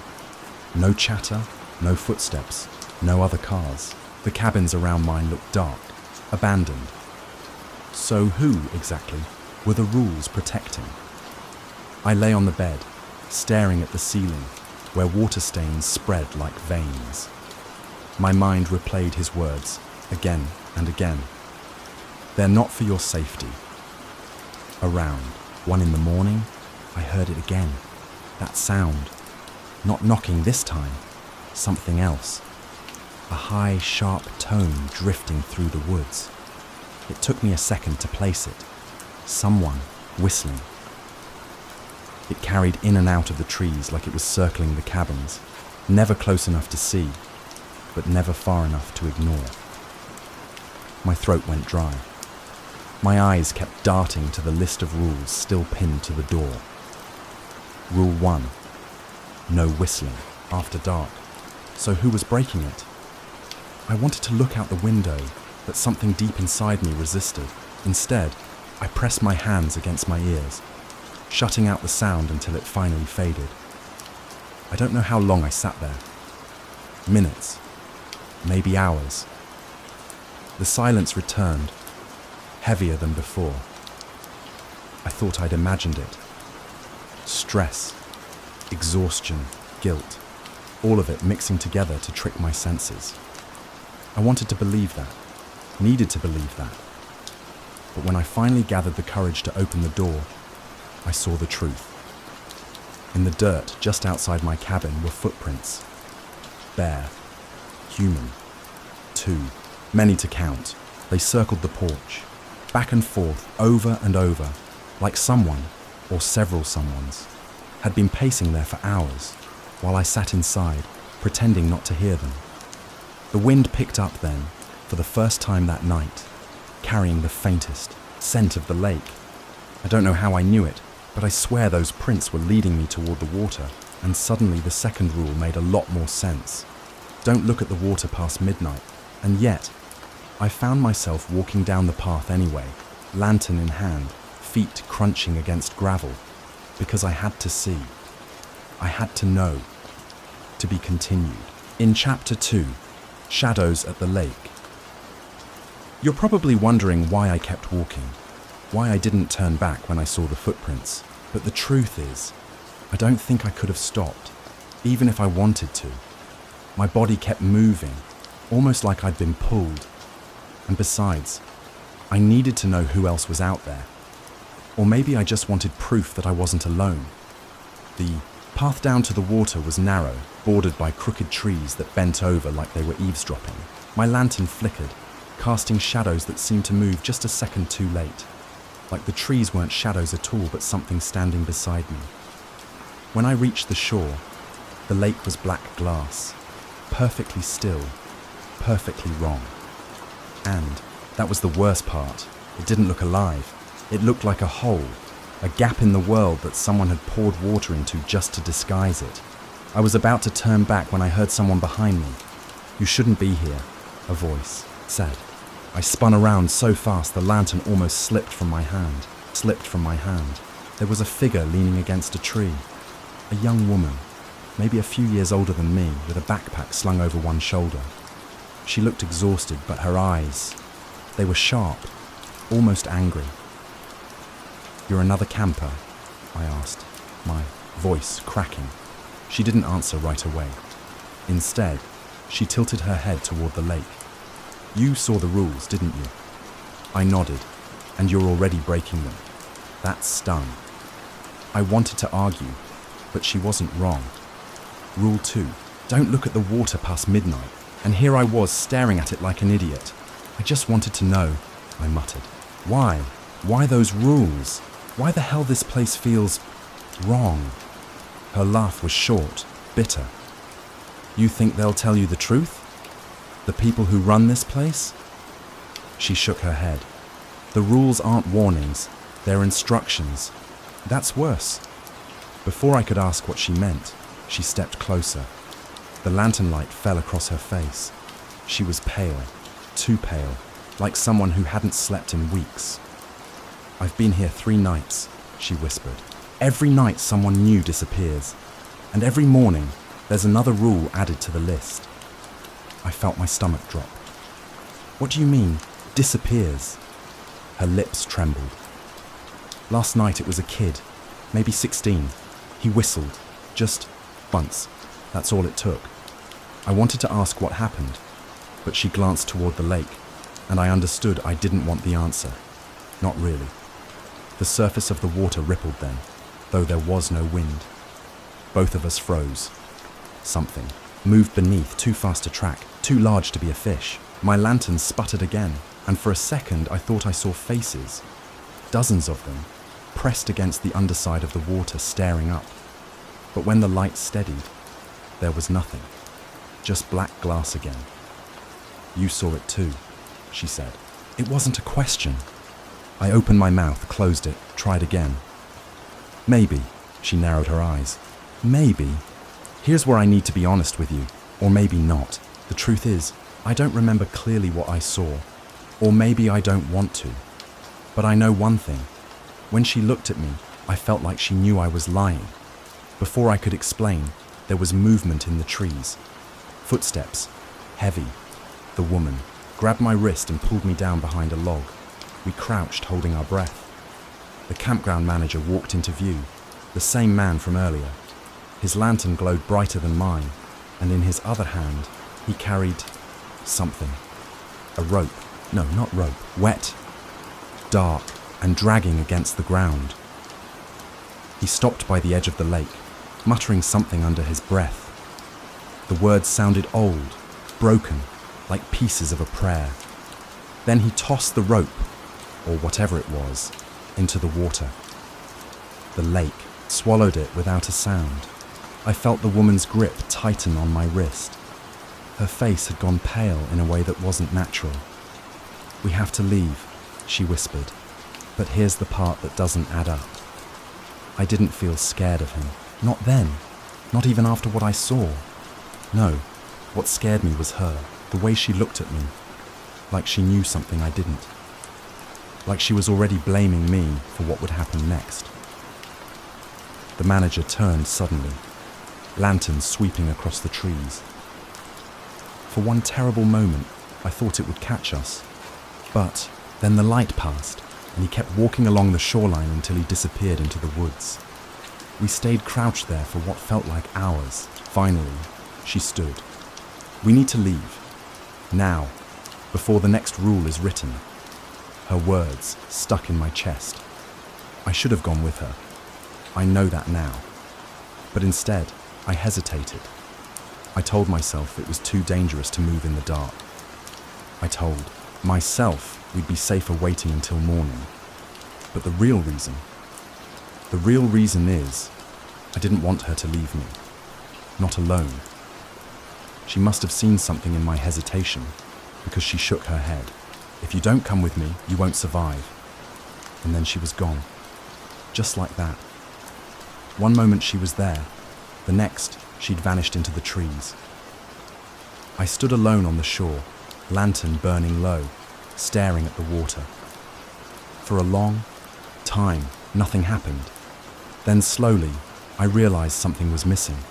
[SPEAKER 2] No chatter, no footsteps, no other cars. The cabins around mine looked dark, abandoned. So who, exactly, were the rules protecting? I lay on the bed, staring at the ceiling, where water stains spread like veins. My mind replayed his words, again and again. "They're not for your safety." Around 1 a.m, I heard it again. That sound. Not knocking this time. Something else. A high, sharp tone drifting through the woods. It took me a second to place it. Someone whistling. It carried in and out of the trees like it was circling the cabins, never close enough to see, but never far enough to ignore. My throat went dry. My eyes kept darting to the list of rules still pinned to the door. Rule 1. No whistling after dark. So who was breaking it? I wanted to look out the window, but something deep inside me resisted. Instead, I pressed my hands against my ears, shutting out the sound until it finally faded. I don't know how long I sat there. Minutes, maybe hours. The silence returned, heavier than before. I thought I'd imagined it. Stress, exhaustion, guilt, all of it mixing together to trick my senses. I wanted to believe that, needed to believe that. But when I finally gathered the courage to open the door, I saw the truth. In the dirt just outside my cabin were footprints. Bare, human, 2, many to count. They circled the porch, back and forth, over and over, like someone, or several someones, had been pacing there for hours, while I sat inside, pretending not to hear them. The wind picked up then, for the first time that night, carrying the faintest scent of the lake. I don't know how I knew it, but I swear those prints were leading me toward the water, and suddenly the second rule made a lot more sense. Don't look at the water past midnight, and yet, I found myself walking down the path anyway, lantern in hand, feet crunching against gravel, because I had to see. I had to know. To be continued. In Chapter 2, Shadows at the Lake. You're probably wondering why I kept walking, why I didn't turn back when I saw the footprints, but the truth is, I don't think I could have stopped. even if I wanted to. My body kept moving, almost like I'd been pulled. And besides, I needed to know who else was out there. Or maybe I just wanted proof that I wasn't alone. The path down to the water was narrow, bordered by crooked trees that bent over like they were eavesdropping. My lantern flickered, casting shadows that seemed to move just a second too late. Like the trees weren't shadows at all, but something standing beside me. When I reached the shore, the lake was black glass, perfectly still, perfectly wrong. And that was the worst part. It didn't look alive. It looked like a hole, a gap in the world that someone had poured water into just to disguise it. I was about to turn back when I heard someone behind me. "You shouldn't be here," a voice said. I spun around so fast the lantern almost slipped from my hand. There was a figure leaning against a tree. A young woman, maybe a few years older than me, with a backpack slung over one shoulder. She looked exhausted, but her eyes, they were sharp, almost angry. "You're another camper?" I asked, my voice cracking. She didn't answer right away. Instead, she tilted her head toward the lake. "You saw the rules, didn't you?" I nodded. "And you're already breaking them." That stung. I wanted to argue, but she wasn't wrong. Rule 2, don't look at the water past midnight. And here I was staring at it like an idiot. "I just wanted to know," I muttered. "Why? Why those rules? Why the hell this place feels wrong?" Her laugh was short, bitter. "You think they'll tell you the truth? The people who run this place?" She shook her head. "The rules aren't warnings, they're instructions. That's worse." Before I could ask what she meant, she stepped closer. The lantern light fell across her face. She was pale, too pale, like someone who hadn't slept in weeks. "I've been here 3 nights, she whispered. "Every night someone new disappears, and every morning there's another rule added to the list." I felt my stomach drop. "What do you mean, disappears?" Her lips trembled. "Last night it was a kid, maybe 16. He whistled, just once. That's all it took." I wanted to ask what happened, but she glanced toward the lake, and I understood I didn't want the answer. Not really. The surface of the water rippled then, though there was no wind. Both of us froze. Something moved beneath, too fast to track, too large to be a fish. My lantern sputtered again, and for a second I thought I saw faces. Dozens of them, pressed against the underside of the water, staring up. But when the light steadied, there was nothing. Just black glass again. "You saw it too," she said. It wasn't a question. I opened my mouth, closed it, tried again. "Maybe," she narrowed her eyes. "Maybe. Here's where I need to be honest with you, or maybe not. The truth is, I don't remember clearly what I saw, or maybe I don't want to. But I know one thing. When she looked at me, I felt like she knew I was lying. Before I could explain, there was movement in the trees. Footsteps, heavy. The woman grabbed my wrist and pulled me down behind a log. We crouched, holding our breath. The campground manager walked into view, the same man from earlier. His lantern glowed brighter than mine, and in his other hand, he carried something. A rope. No, not rope. Wet, dark, and dragging against the ground. He stopped by the edge of the lake, muttering something under his breath. The words sounded old, broken, like pieces of a prayer. Then he tossed the rope, or whatever it was, into the water. The lake swallowed it without a sound. I felt the woman's grip tighten on my wrist. Her face had gone pale in a way that wasn't natural. "We have to leave," she whispered. "But here's the part that doesn't add up." I didn't feel scared of him. Not then. Not even after what I saw. No, what scared me was her, the way she looked at me, like she knew something I didn't. Like she was already blaming me for what would happen next. The manager turned suddenly, lanterns sweeping across the trees. For one terrible moment, I thought it would catch us. But then the light passed, and he kept walking along the shoreline until he disappeared into the woods. We stayed crouched there for what felt like hours, Finally, she stood. "We need to leave. Now, before the next rule is written." Her words stuck in my chest. I should have gone with her. I know that now. But instead, I hesitated. I told myself it was too dangerous to move in the dark. I told myself we'd be safer waiting until morning. But the real reason is I didn't want her to leave me. Not alone. She must have seen something in my hesitation, because she shook her head. "If you don't come with me, you won't survive." And then she was gone. Just like that. One moment she was there, the next she'd vanished into the trees. I stood alone on the shore, lantern burning low, staring at the water. For a long time, nothing happened. Then slowly, I realized something was missing.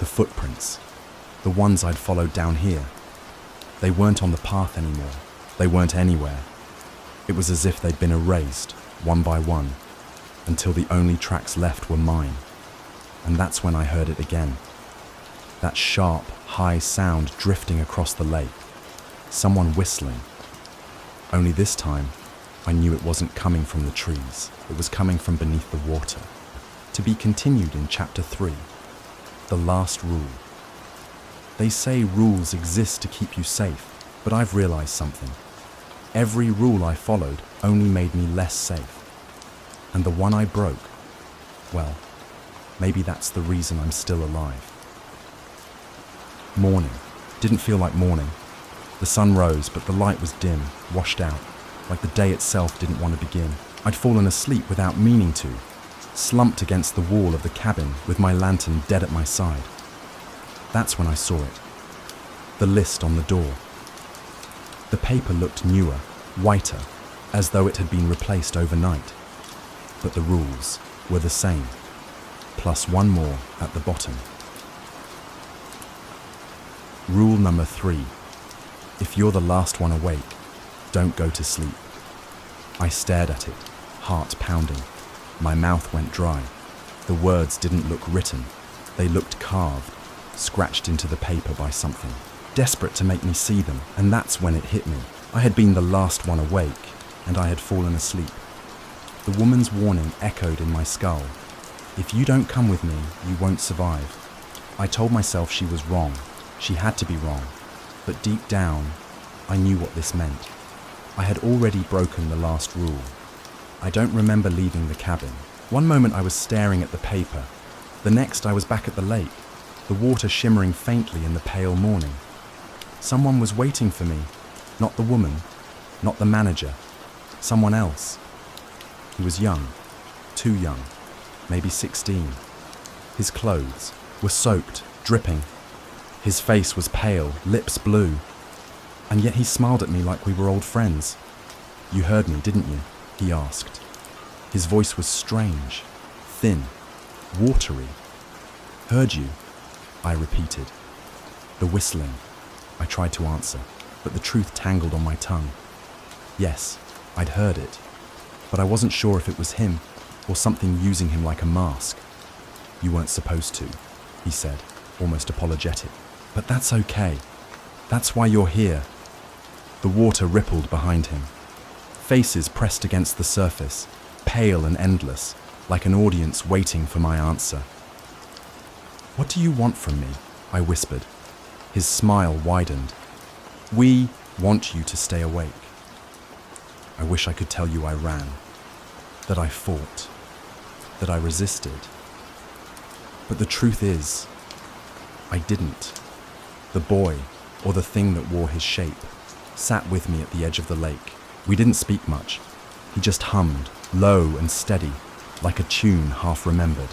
[SPEAKER 2] The footprints, the ones I'd followed down here. They weren't on the path anymore. They weren't anywhere. It was as if they'd been erased, one by one, until the only tracks left were mine. And that's when I heard it again. That sharp, high sound drifting across the lake. Someone whistling. Only this time, I knew it wasn't coming from the trees. It was coming from beneath the water. To be continued in Chapter 3. The last rule. They say rules exist to keep you safe, but I've realized something. Every rule I followed only made me less safe. And the one I broke, well, maybe that's the reason I'm still alive. Morning. Didn't feel like morning. The sun rose, but the light was dim, washed out, like the day itself didn't want to begin. I'd fallen asleep without meaning to, slumped against the wall of the cabin with my lantern dead at my side. That's when I saw it. The list on the door. The paper looked newer, whiter, as though it had been replaced overnight. But the rules were the same, plus one more at the bottom. Rule number 3. If you're the last one awake, don't go to sleep. I stared at it, heart pounding. My mouth went dry. The words didn't look written. They looked carved, scratched into the paper by something, desperate to make me see them. And that's when it hit me. I had been the last one awake, and I had fallen asleep. The woman's warning echoed in my skull. If you don't come with me, you won't survive. I told myself she was wrong. She had to be wrong. But deep down, I knew what this meant. I had already broken the last rule. I don't remember leaving the cabin. One moment I was staring at the paper. The next I was back at the lake, the water shimmering faintly in the pale morning. Someone was waiting for me. Not the woman, not the manager. Someone else. He was young, too young, maybe 16. His clothes were soaked, dripping. His face was pale, lips blue. And yet he smiled at me like we were old friends. "You heard me, didn't you?" he asked. His voice was strange, thin, watery. "Heard you," I repeated. The whistling. I tried to answer, but the truth tangled on my tongue. Yes, I'd heard it, but I wasn't sure if it was him or something using him like a mask. "You weren't supposed to," he said, almost apologetic. "But that's okay. That's why you're here." The water rippled behind him. Faces pressed against the surface, pale and endless, like an audience waiting for my answer. "What do you want from me?" I whispered. His smile widened. "We want you to stay awake." I wish I could tell you I ran, that I fought, that I resisted. But the truth is, I didn't. The boy, or the thing that wore his shape, sat with me at the edge of the lake. We didn't speak much. He just hummed, low and steady, like a tune half remembered.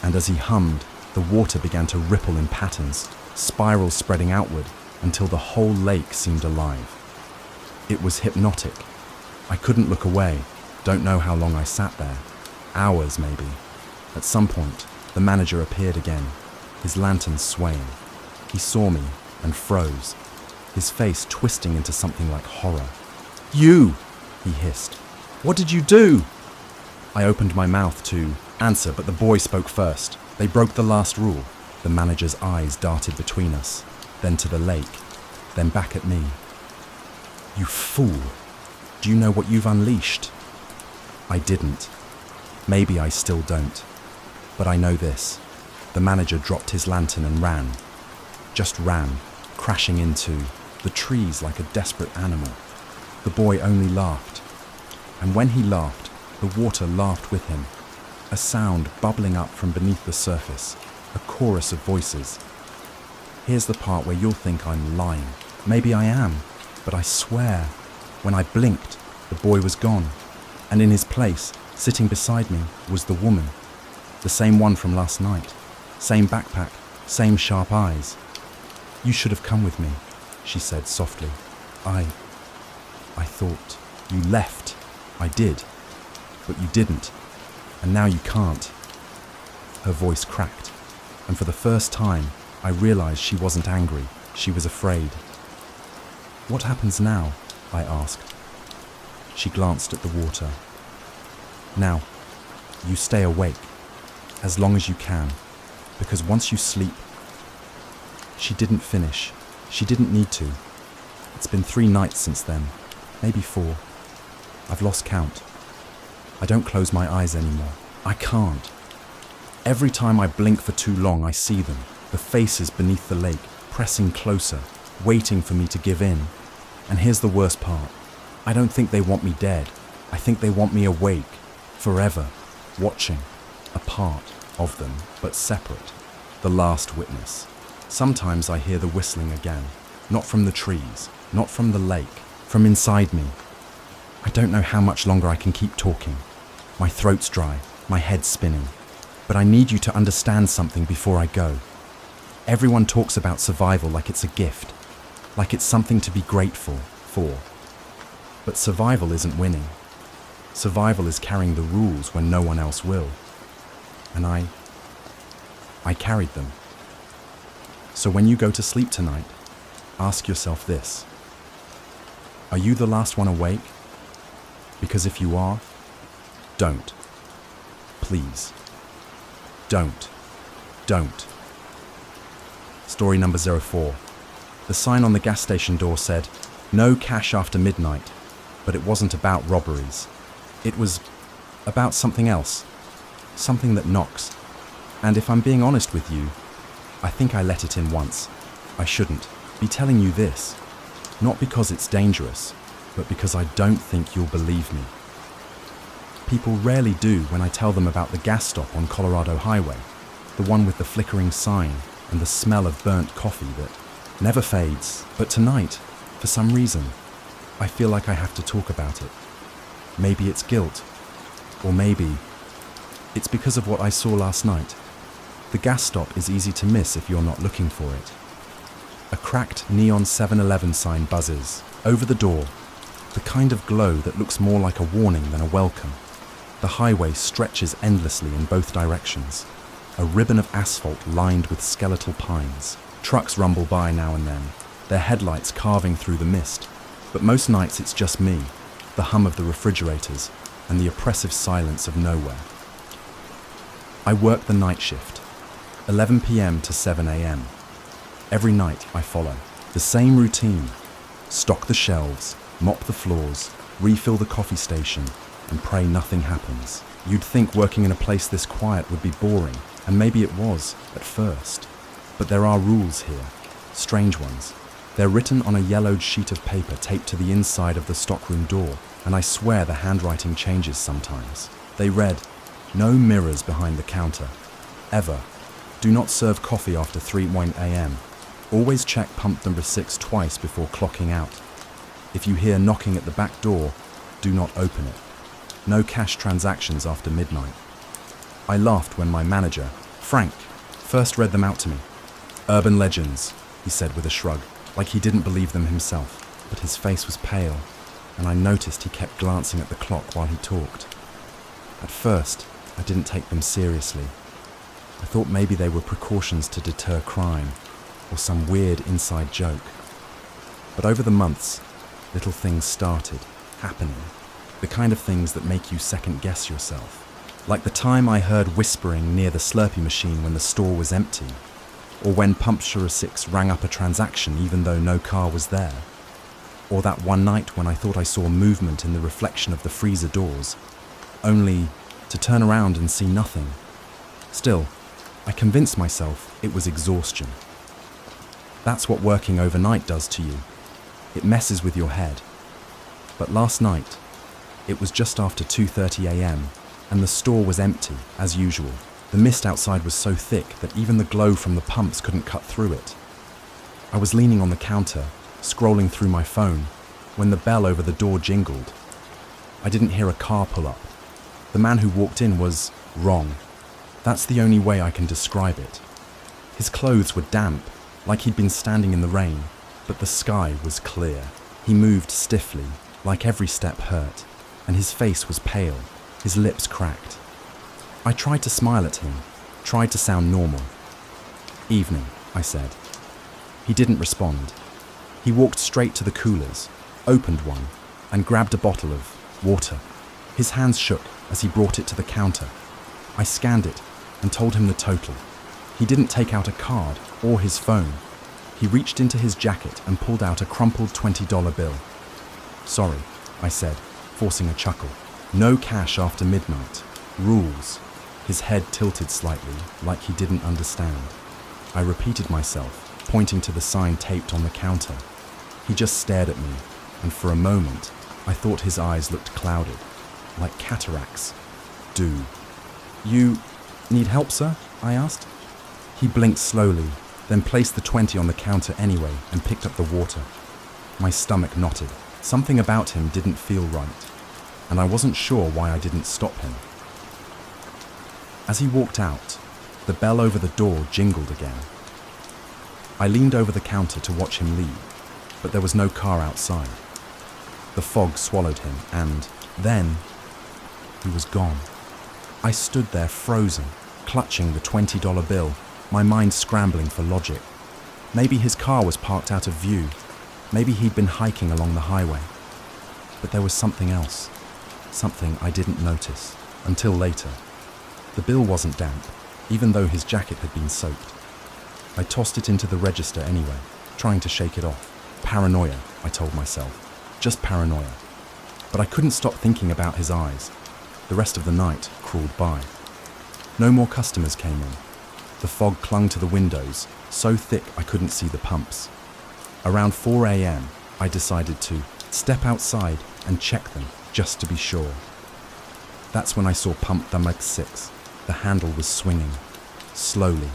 [SPEAKER 2] And as he hummed, the water began to ripple in patterns, spirals spreading outward until the whole lake seemed alive. It was hypnotic. I couldn't look away. Don't know how long I sat there. Hours, maybe. At some point, the manager appeared again, his lantern swaying. He saw me and froze, his face twisting into something like horror. "You!" he hissed. "What did you do?" I opened my mouth to answer, but the boy spoke first. "They broke the last rule. The manager's eyes darted between us, then to the lake, then back at me. "You fool! Do you know what you've unleashed?" I didn't. Maybe I still don't. But I know this. The manager dropped his lantern and ran. Just ran, crashing into the trees like a desperate animal. The boy only laughed. And when he laughed, the water laughed with him. A sound bubbling up from beneath the surface. A chorus of voices. Here's the part where you'll think I'm lying. Maybe I am, but I swear, when I blinked, the boy was gone. And in his place, sitting beside me, was the woman. The same one from last night. Same backpack, same sharp eyes. "You should have come with me," she said softly. I thought you left. I did. But you didn't. And now you can't. Her voice cracked. And for the first time, I realized she wasn't angry. She was afraid. "What happens now?" I asked. She glanced at the water. "Now, you stay awake, as long as you can, because once you sleep..." She didn't finish. She didn't need to. It's been 3 nights since then, maybe 4. I've lost count. I don't close my eyes anymore. I can't. Every time I blink for too long, I see them, the faces beneath the lake, pressing closer, waiting for me to give in. And here's the worst part. I don't think they want me dead. I think they want me awake, forever, watching, a part of them, but separate. The last witness. Sometimes I hear the whistling again, not from the trees, not from the lake, from inside me. I don't know how much longer I can keep talking. My throat's dry, my head's spinning. But I need you to understand something before I go. Everyone talks about survival like it's a gift, like it's something to be grateful for. But survival isn't winning. Survival is carrying the rules when no one else will. And I carried them. So when you go to sleep tonight, ask yourself this. Are you the last one awake? Because if you are, don't. Please. Don't. Story number 04. The sign on the gas station door said, "No cash after midnight," but it wasn't about robberies. It was about something else. Something that knocks. And if I'm being honest with you, I think I let it in once. I shouldn't be telling you this. Not because it's dangerous, but because I don't think you'll believe me. People rarely do when I tell them about the gas stop on Colorado Highway, the one with the flickering sign and the smell of burnt coffee that never fades. But tonight, for some reason, I feel like I have to talk about it. Maybe it's guilt, or maybe it's because of what I saw last night. The gas stop is easy to miss if you're not looking for it. A cracked neon 7-Eleven sign buzzes over the door, the kind of glow that looks more like a warning than a welcome. The highway stretches endlessly in both directions, a ribbon of asphalt lined with skeletal pines. Trucks rumble by now and then, their headlights carving through the mist. But most nights it's just me, the hum of the refrigerators, and the oppressive silence of nowhere. I work the night shift, 11 p.m. to 7 a.m. Every night I follow the same routine: stock the shelves, mop the floors, refill the coffee station, and pray nothing happens. You'd think working in a place this quiet would be boring, and maybe it was at first. But there are rules here, strange ones. They're written on a yellowed sheet of paper taped to the inside of the stockroom door, and I swear the handwriting changes sometimes. They read, "No mirrors behind the counter. Ever. Do not serve coffee after 3 a.m. Always check pump number 6 twice before clocking out. If you hear knocking at the back door, do not open it. No cash transactions after midnight." I laughed when my manager, Frank, first read them out to me. "Urban legends," he said with a shrug, like he didn't believe them himself, but his face was pale, and I noticed he kept glancing at the clock while he talked. At first, I didn't take them seriously. I thought maybe they were precautions to deter crime, or some weird inside joke. But over the months, little things started happening, the kind of things that make you second-guess yourself. Like the time I heard whispering near the Slurpee machine when the store was empty, Or when Pumpsure 6 rang up a transaction even though no car was there. Or that one night when I thought I saw movement in the reflection of the freezer doors, only to turn around and see nothing. Still, I convinced myself it was exhaustion. That's what working overnight does to you. It messes with your head. But last night, it was just after 2:30 a.m. and the store was empty, as usual. The mist outside was so thick that even the glow from the pumps couldn't cut through it. I was leaning on the counter, scrolling through my phone, when the bell over the door jingled. I didn't hear a car pull up. The man who walked in was wrong. That's the only way I can describe it. His clothes were damp, like he'd been standing in the rain, but the sky was clear. He moved stiffly, like every step hurt, and his face was pale, his lips cracked. I tried to smile at him, tried to sound normal. "Evening," I said. He didn't respond. He walked straight to the coolers, opened one, and grabbed a bottle of water. His hands shook as he brought it to the counter. I scanned it and told him the total. He didn't take out a card or his phone. He reached into his jacket and pulled out a crumpled $20 bill. "Sorry," I said, forcing a chuckle. "No cash after midnight. Rules." His head tilted slightly, like he didn't understand. I repeated myself, pointing to the sign taped on the counter. He just stared at me, and for a moment, I thought his eyes looked clouded, like cataracts. "You need help, sir?" I asked. He blinked slowly, then placed the 20 on the counter anyway and picked up the water. My stomach knotted. Something about him didn't feel right, and I wasn't sure why I didn't stop him. As he walked out, the bell over the door jingled again. I leaned over the counter to watch him leave, but there was no car outside. The fog swallowed him, and then he was gone. I stood there frozen, clutching the $20 bill, my mind scrambling for logic. Maybe his car was parked out of view. Maybe he'd been hiking along the highway. But there was something else, something I didn't notice until later. The bill wasn't damp, even though his jacket had been soaked. I tossed it into the register anyway, trying to shake it off. Paranoia, I told myself. Just paranoia. But I couldn't stop thinking about his eyes. The rest of the night crawled by. No more customers came in. The fog clung to the windows, so thick I couldn't see the pumps. Around 4 a.m., I decided to step outside and check them, just to be sure. That's when I saw pump number 6. The handle was swinging, slowly,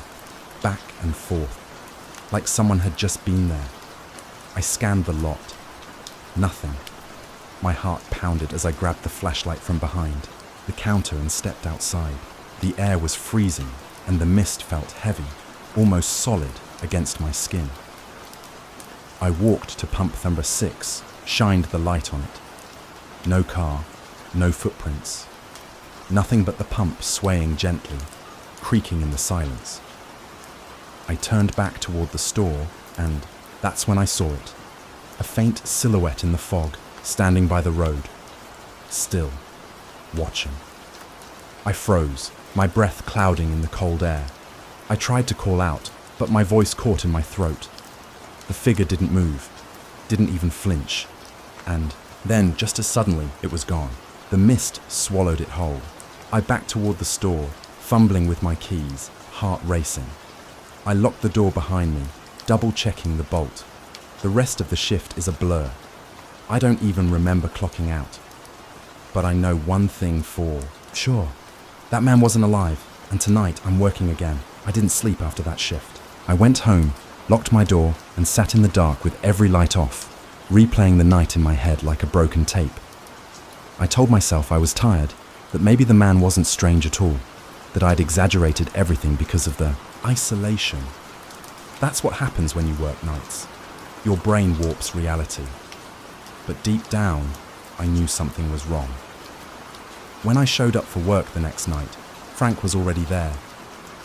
[SPEAKER 2] back and forth, like someone had just been there. I scanned the lot. Nothing. My heart pounded as I grabbed the flashlight from behind the counter and stepped outside. The air was freezing, and the mist felt heavy, almost solid against my skin. I walked to pump number 6, shined the light on it. No car, no footprints. Nothing but the pump swaying gently, creaking in the silence. I turned back toward the store, and that's when I saw it. A faint silhouette in the fog, standing by the road. Still, watching. I froze, my breath clouding in the cold air. I tried to call out, but my voice caught in my throat. The figure didn't move, didn't even flinch. And then, just as suddenly, it was gone. The mist swallowed it whole. I backed toward the store, fumbling with my keys, heart racing. I locked the door behind me, double-checking the bolt. The rest of the shift is a blur. I don't even remember clocking out. But I know one thing for sure. That man wasn't alive, and tonight I'm working again. I didn't sleep after that shift. I went home, locked my door, and sat in the dark with every light off, replaying the night in my head like a broken tape. I told myself I was tired, that maybe the man wasn't strange at all, that I'd exaggerated everything because of the isolation. That's what happens when you work nights. Your brain warps reality. But deep down, I knew something was wrong. When I showed up for work the next night, Frank was already there.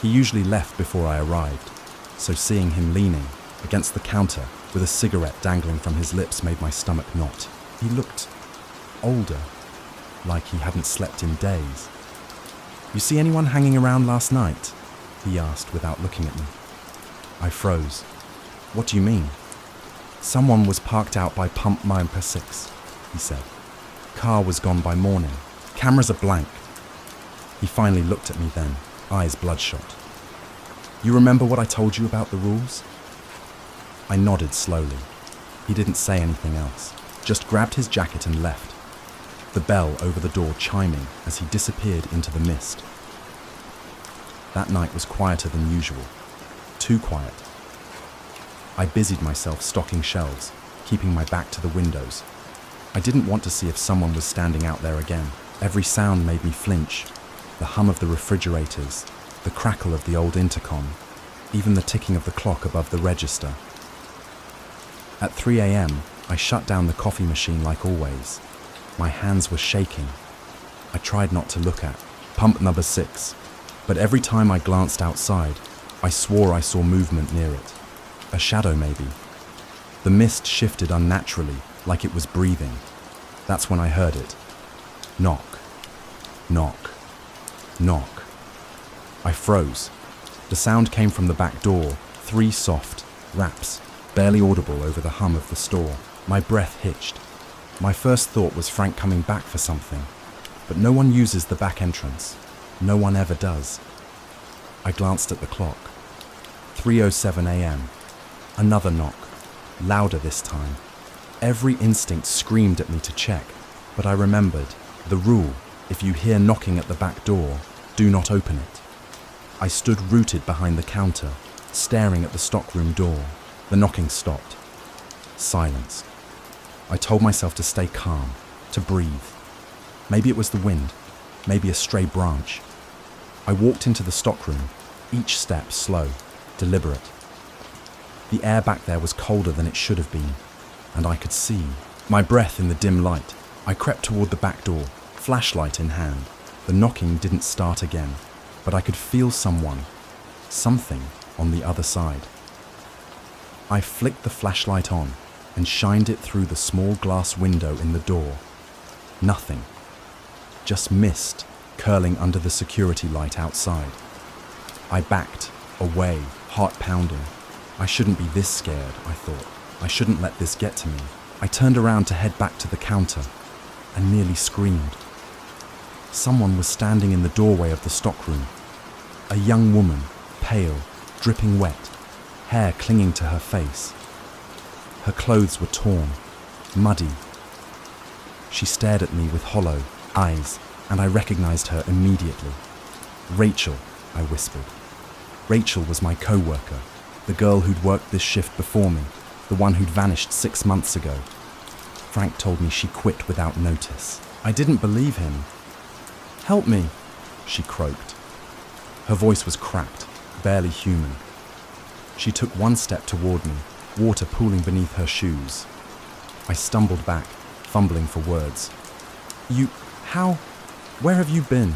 [SPEAKER 2] He usually left before I arrived, so seeing him leaning against the counter with a cigarette dangling from his lips made my stomach knot. He looked older, like he hadn't slept in days. "You see anyone hanging around last night?" he asked without looking at me. I froze. What do you mean? Someone was parked out by pump number 6, he said. Car was gone by morning. Cameras are blank. He finally looked at me then, eyes bloodshot. You remember what I told you about the rules? I nodded slowly. He didn't say anything else, just grabbed his jacket and left, the bell over the door chiming as he disappeared into the mist. That night was quieter than usual, too quiet. I busied myself stocking shelves, keeping my back to the windows. I didn't want to see if someone was standing out there again. Every sound made me flinch, the hum of the refrigerators, the crackle of the old intercom, even the ticking of the clock above the register. At 3 a.m., I shut down the coffee machine like always. My hands were shaking. I tried not to look at pump number 6, but every time I glanced outside, I swore I saw movement near it. A shadow, maybe. The mist shifted unnaturally, like it was breathing. That's when I heard it. Knock. Knock. Knock. I froze. The sound came from the back door, 3 soft raps, barely audible over the hum of the store. My breath hitched. My first thought was Frank coming back for something, but no one uses the back entrance. No one ever does. I glanced at the clock. 3:07 a.m. Another knock, louder this time. Every instinct screamed at me to check, but I remembered the rule: if you hear knocking at the back door, do not open it. I stood rooted behind the counter, staring at the stockroom door. The knocking stopped. Silence. I told myself to stay calm, to breathe. Maybe it was the wind, maybe a stray branch. I walked into the stockroom, each step slow, deliberate. The air back there was colder than it should have been, and I could see. My breath in the dim light, I crept toward the back door, flashlight in hand. The knocking didn't start again, but I could feel something on the other side. I flicked the flashlight on and shined it through the small glass window in the door. Nothing. Just mist curling under the security light outside. I backed, away, heart pounding. I shouldn't be this scared, I thought. I shouldn't let this get to me. I turned around to head back to the counter and nearly screamed. Someone was standing in the doorway of the stockroom. A young woman, pale, dripping wet, hair clinging to her face. Her clothes were torn, muddy. She stared at me with hollow eyes, and I recognized her immediately. Rachel, I whispered. Rachel was my co-worker, the girl who'd worked this shift before me, the one who'd vanished 6 months ago. Frank told me she quit without notice. I didn't believe him. "Help me," she croaked. Her voice was cracked, barely human. She took one step toward me, water pooling beneath her shoes. I stumbled back, fumbling for words. Where have you been?"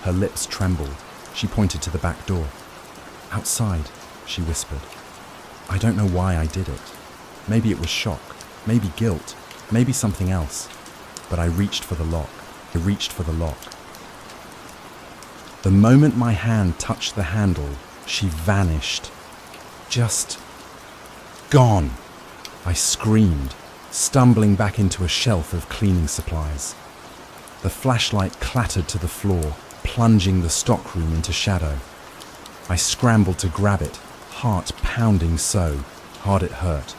[SPEAKER 2] Her lips trembled. She pointed to the back door. "Outside," she whispered. I don't know why I did it. Maybe it was shock, maybe guilt, maybe something else. But I reached for the lock. The moment my hand touched the handle, she vanished. Just gone. I screamed, stumbling back into a shelf of cleaning supplies. The flashlight clattered to the floor, plunging the stockroom into shadow. I scrambled to grab it, heart pounding so hard it hurt.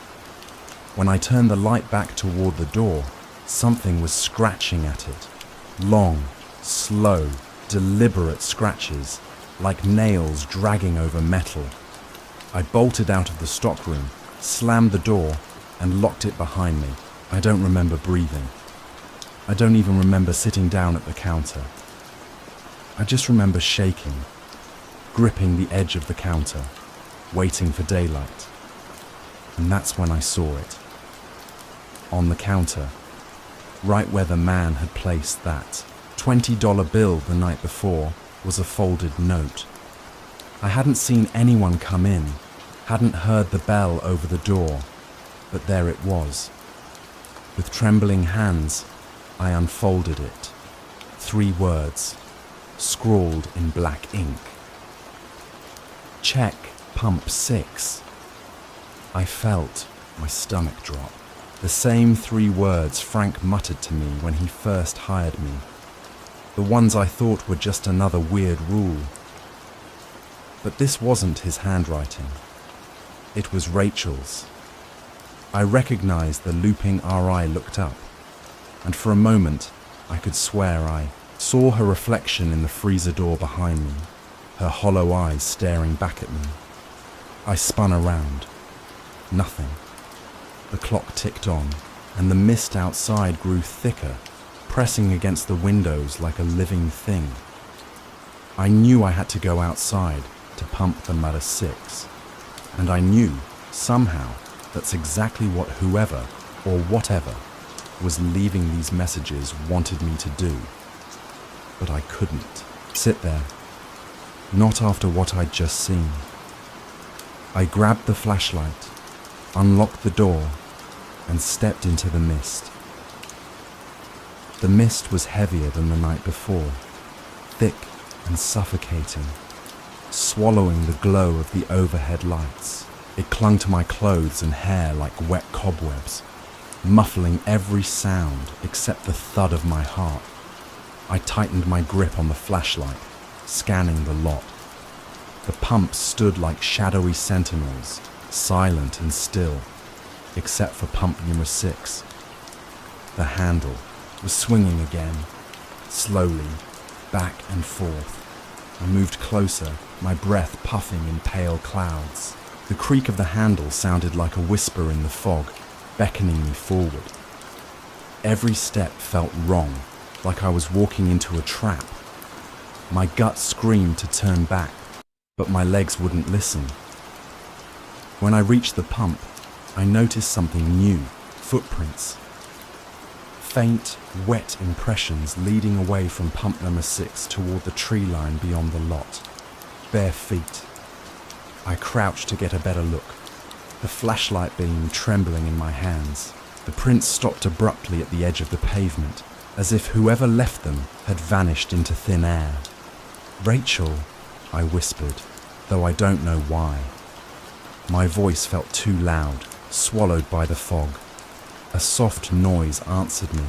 [SPEAKER 2] When I turned the light back toward the door, something was scratching at it. Long, slow, deliberate scratches, like nails dragging over metal. I bolted out of the stockroom, slammed the door, and locked it behind me. I don't remember breathing. I don't even remember sitting down at the counter. I just remember shaking, gripping the edge of the counter, waiting for daylight. And that's when I saw it. On the counter, right where the man had placed that $20 bill the night before, was a folded note. I hadn't seen anyone come in, hadn't heard the bell over the door, but there it was. With trembling hands, I unfolded it. 3 words, scrawled in black ink. Check Pump 6. I felt my stomach drop. The same 3 words Frank muttered to me when he first hired me. The ones I thought were just another weird rule. But this wasn't his handwriting. It was Rachel's. I recognized the looping RI looked up, and for a moment I could swear I saw her reflection in the freezer door behind me, her hollow eyes staring back at me. I spun around. Nothing. The clock ticked on, and the mist outside grew thicker, pressing against the windows like a living thing. I knew I had to go outside to pump the mother 6, and I knew, somehow, that's exactly what whoever, or whatever, was leaving these messages wanted me to do. But I couldn't sit there. Not after what I'd just seen. I grabbed the flashlight, unlocked the door, and stepped into the mist. The mist was heavier than the night before, thick and suffocating, swallowing the glow of the overhead lights. It clung to my clothes and hair like wet cobwebs, muffling every sound except the thud of my heart. I tightened my grip on the flashlight, scanning the lot. The pumps stood like shadowy sentinels, silent and still, except for pump number 6. The handle was swinging again, slowly, back and forth. I moved closer, my breath puffing in pale clouds. The creak of the handle sounded like a whisper in the fog, beckoning me forward. Every step felt wrong, like I was walking into a trap. My gut screamed to turn back, but my legs wouldn't listen. When I reached the pump, I noticed something new: footprints. Faint, wet impressions leading away from pump number 6 toward the tree line beyond the lot. Bare feet. I crouched to get a better look, the flashlight beam trembling in my hands. The prints stopped abruptly at the edge of the pavement, as if whoever left them had vanished into thin air. "Rachel," I whispered, though I don't know why. My voice felt too loud, swallowed by the fog. A soft noise answered me.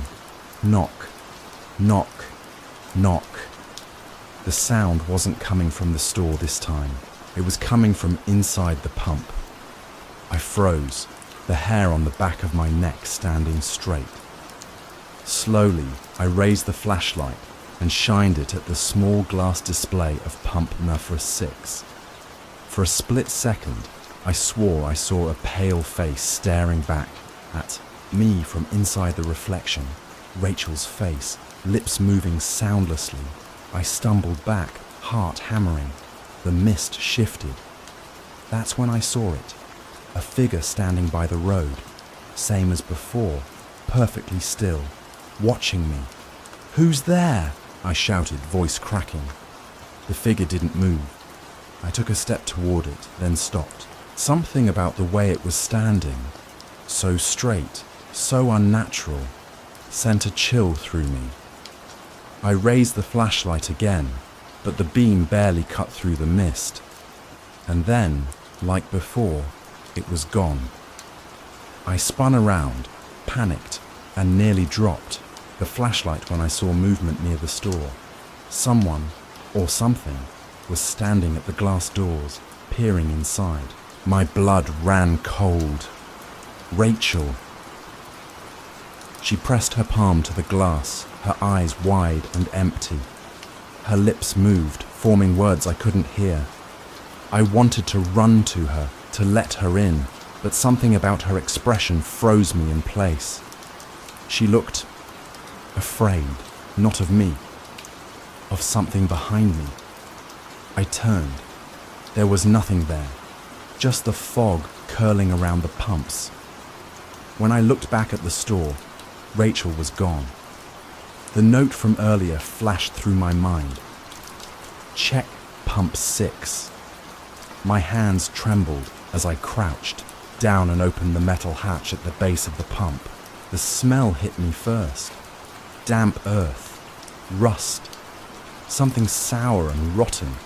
[SPEAKER 2] Knock, knock, knock. The sound wasn't coming from the store this time. It was coming from inside the pump. I froze, the hair on the back of my neck standing straight. Slowly, I raised the flashlight and shined it at the small glass display of pump number 6. For a split second, I swore I saw a pale face staring back at me from inside the reflection. Rachel's face, lips moving soundlessly. I stumbled back, heart hammering. The mist shifted. That's when I saw it. A figure standing by the road, same as before, perfectly still, watching me. "Who's there?" I shouted, voice cracking. The figure didn't move. I took a step toward it, then stopped. Something about the way it was standing, so straight, so unnatural, sent a chill through me. I raised the flashlight again, but the beam barely cut through the mist. And then, like before, it was gone. I spun around, panicked, and nearly dropped the flashlight when I saw movement near the store. Someone, or something, was standing at the glass doors, peering inside. My blood ran cold. Rachel. She pressed her palm to the glass, her eyes wide and empty. Her lips moved, forming words I couldn't hear. I wanted to run to her, to let her in, but something about her expression froze me in place. She looked afraid, not of me, of something behind me. I turned. There was nothing there, just the fog curling around the pumps. When I looked back at the store, Rachel was gone. The note from earlier flashed through my mind. Check pump 6. My hands trembled as I crouched down and opened the metal hatch at the base of the pump. The smell hit me first. Damp earth, rust, something sour and rotten.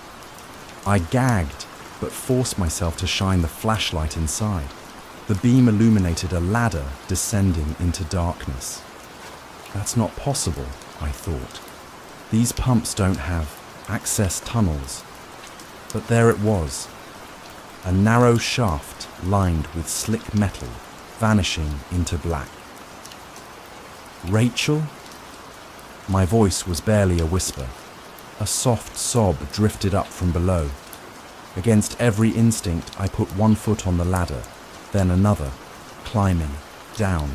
[SPEAKER 2] I gagged, but forced myself to shine the flashlight inside. The beam illuminated a ladder descending into darkness. That's not possible, I thought. These pumps don't have access tunnels. But there it was, a narrow shaft lined with slick metal, vanishing into black. Rachel? My voice was barely a whisper. A soft sob drifted up from below. Against every instinct, I put one foot on the ladder, then another, climbing, down.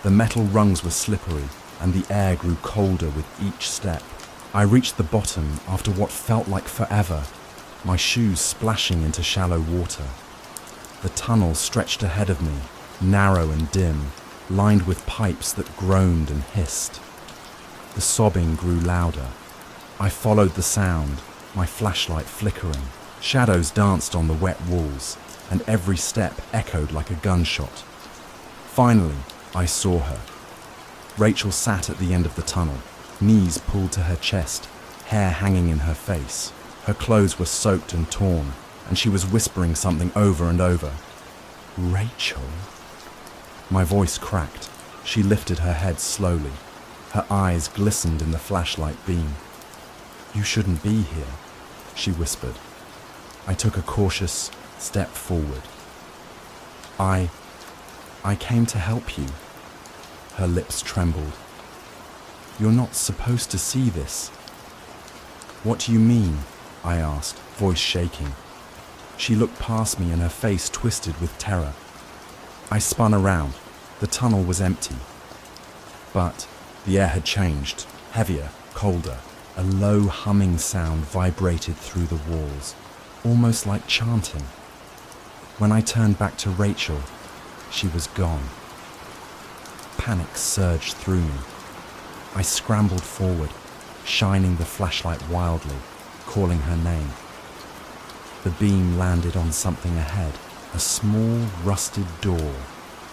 [SPEAKER 2] The metal rungs were slippery, and the air grew colder with each step. I reached the bottom after what felt like forever, my shoes splashing into shallow water. The tunnel stretched ahead of me, narrow and dim, lined with pipes that groaned and hissed. The sobbing grew louder. I followed the sound, my flashlight flickering. Shadows danced on the wet walls, and every step echoed like a gunshot. Finally, I saw her. Rachel sat at the end of the tunnel, knees pulled to her chest, hair hanging in her face. Her clothes were soaked and torn, and she was whispering something over and over. Rachel? My voice cracked. She lifted her head slowly. Her eyes glistened in the flashlight beam. You shouldn't be here, she whispered. I took a cautious step forward. I came to help you. Her lips trembled. You're not supposed to see this. What do you mean? I asked, voice shaking. She looked past me and her face twisted with terror. I spun around. The tunnel was empty. But the air had changed, heavier, colder. A low humming sound vibrated through the walls, almost like chanting. When I turned back to Rachel, she was gone. Panic surged through me. I scrambled forward, shining the flashlight wildly, calling her name. The beam landed on something ahead, a small rusted door,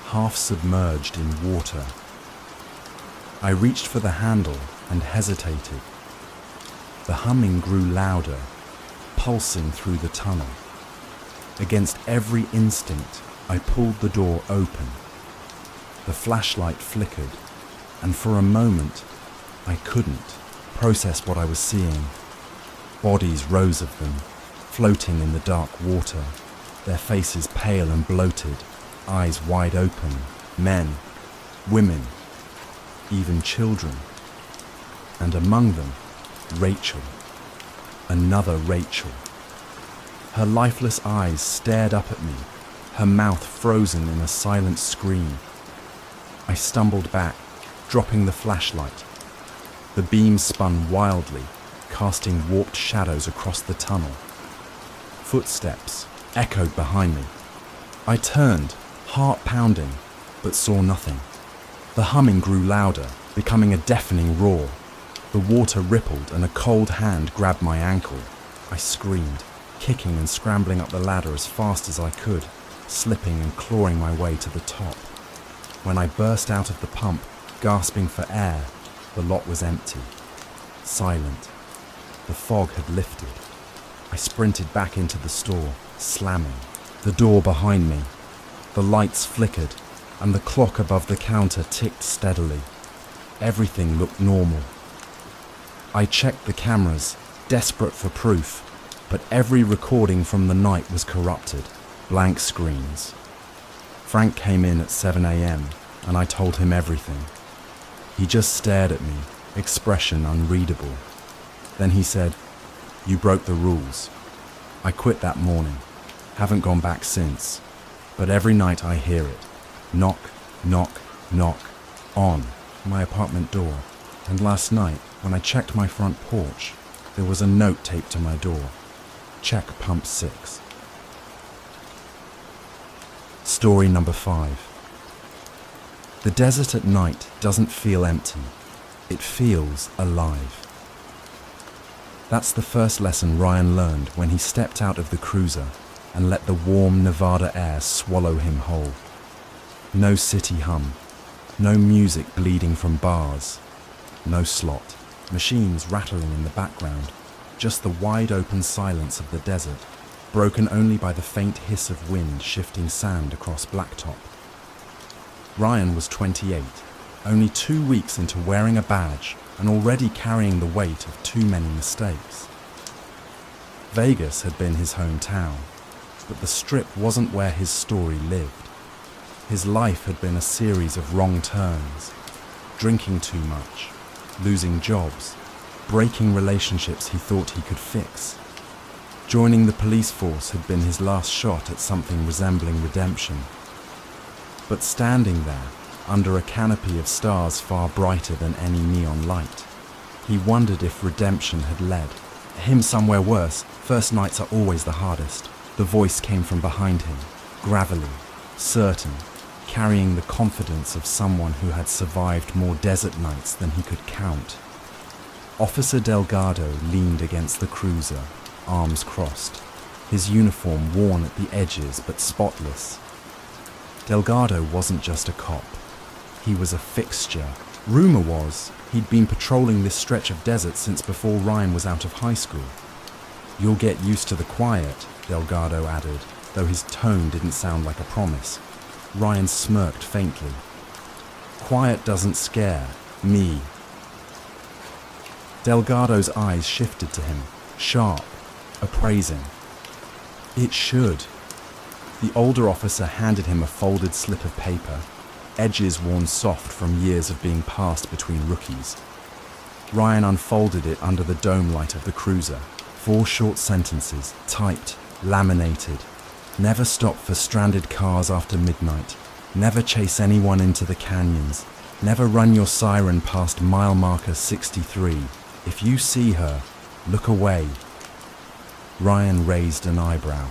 [SPEAKER 2] half submerged in water. I reached for the handle and hesitated. The humming grew louder, pulsing through the tunnel. Against every instinct, I pulled the door open. The flashlight flickered, and for a moment, I couldn't process what I was seeing. Bodies rose of them, floating in the dark water, their faces pale and bloated, eyes wide open, men, women, even children. And among them, Rachel. Another Rachel. Her lifeless eyes stared up at me, her mouth frozen in a silent scream. I stumbled back, dropping the flashlight. The beam spun wildly, casting warped shadows across the tunnel. Footsteps echoed behind me. I turned, heart pounding, but saw nothing. The humming grew louder, becoming a deafening roar. The water rippled and a cold hand grabbed my ankle. I screamed, kicking and scrambling up the ladder as fast as I could, slipping and clawing my way to the top. When I burst out of the pump, gasping for air, the lot was empty, silent. The fog had lifted. I sprinted back into the store, slamming. The door behind me. The lights flickered, and the clock above the counter ticked steadily. Everything looked normal. I checked the cameras, desperate for proof, but every recording from the night was corrupted, blank screens. Frank came in at 7 a.m. and I told him everything. He just stared at me, expression unreadable. Then he said, "You broke the rules." I quit that morning, haven't gone back since, but every night I hear it, knock, knock, knock, on my apartment door. And last night, when I checked my front porch, there was a note taped to my door. Check pump 6. Story number 5. The desert at night doesn't feel empty. It feels alive. That's the first lesson Ryan learned when he stepped out of the cruiser and let the warm Nevada air swallow him whole. No city hum, no music bleeding from bars, no slot, machines rattling in the background, just the wide open silence of the desert. broken only by the faint hiss of wind shifting sand across blacktop. Ryan was 28, only 2 weeks into wearing a badge and already carrying the weight of too many mistakes. Vegas had been his hometown, but the Strip wasn't where his story lived. His life had been a series of wrong turns, drinking too much, losing jobs, breaking relationships he thought he could fix. Joining the police force had been his last shot at something resembling redemption. But standing there, under a canopy of stars far brighter than any neon light, he wondered if redemption had led him somewhere worse. First nights are always the hardest. The voice came from behind him, gravelly, certain, carrying the confidence of someone who had survived more desert nights than he could count. Officer Delgado leaned against the cruiser, arms crossed, his uniform worn at the edges but spotless. Delgado wasn't just a cop. He was a fixture. Rumor was he'd been patrolling this stretch of desert since before Ryan was out of high school. "You'll get used to the quiet," Delgado added, though his tone didn't sound like a promise. Ryan smirked faintly. "Quiet doesn't scare me." Delgado's eyes shifted to him, sharp, appraising. "It should." The older officer handed him a folded slip of paper, edges worn soft from years of being passed between rookies. Ryan unfolded it under the dome light of the cruiser. 4 short sentences, typed, laminated. "Never stop for stranded cars after midnight. Never chase anyone into the canyons. Never run your siren past mile marker 63. If you see her, look away." Ryan raised an eyebrow.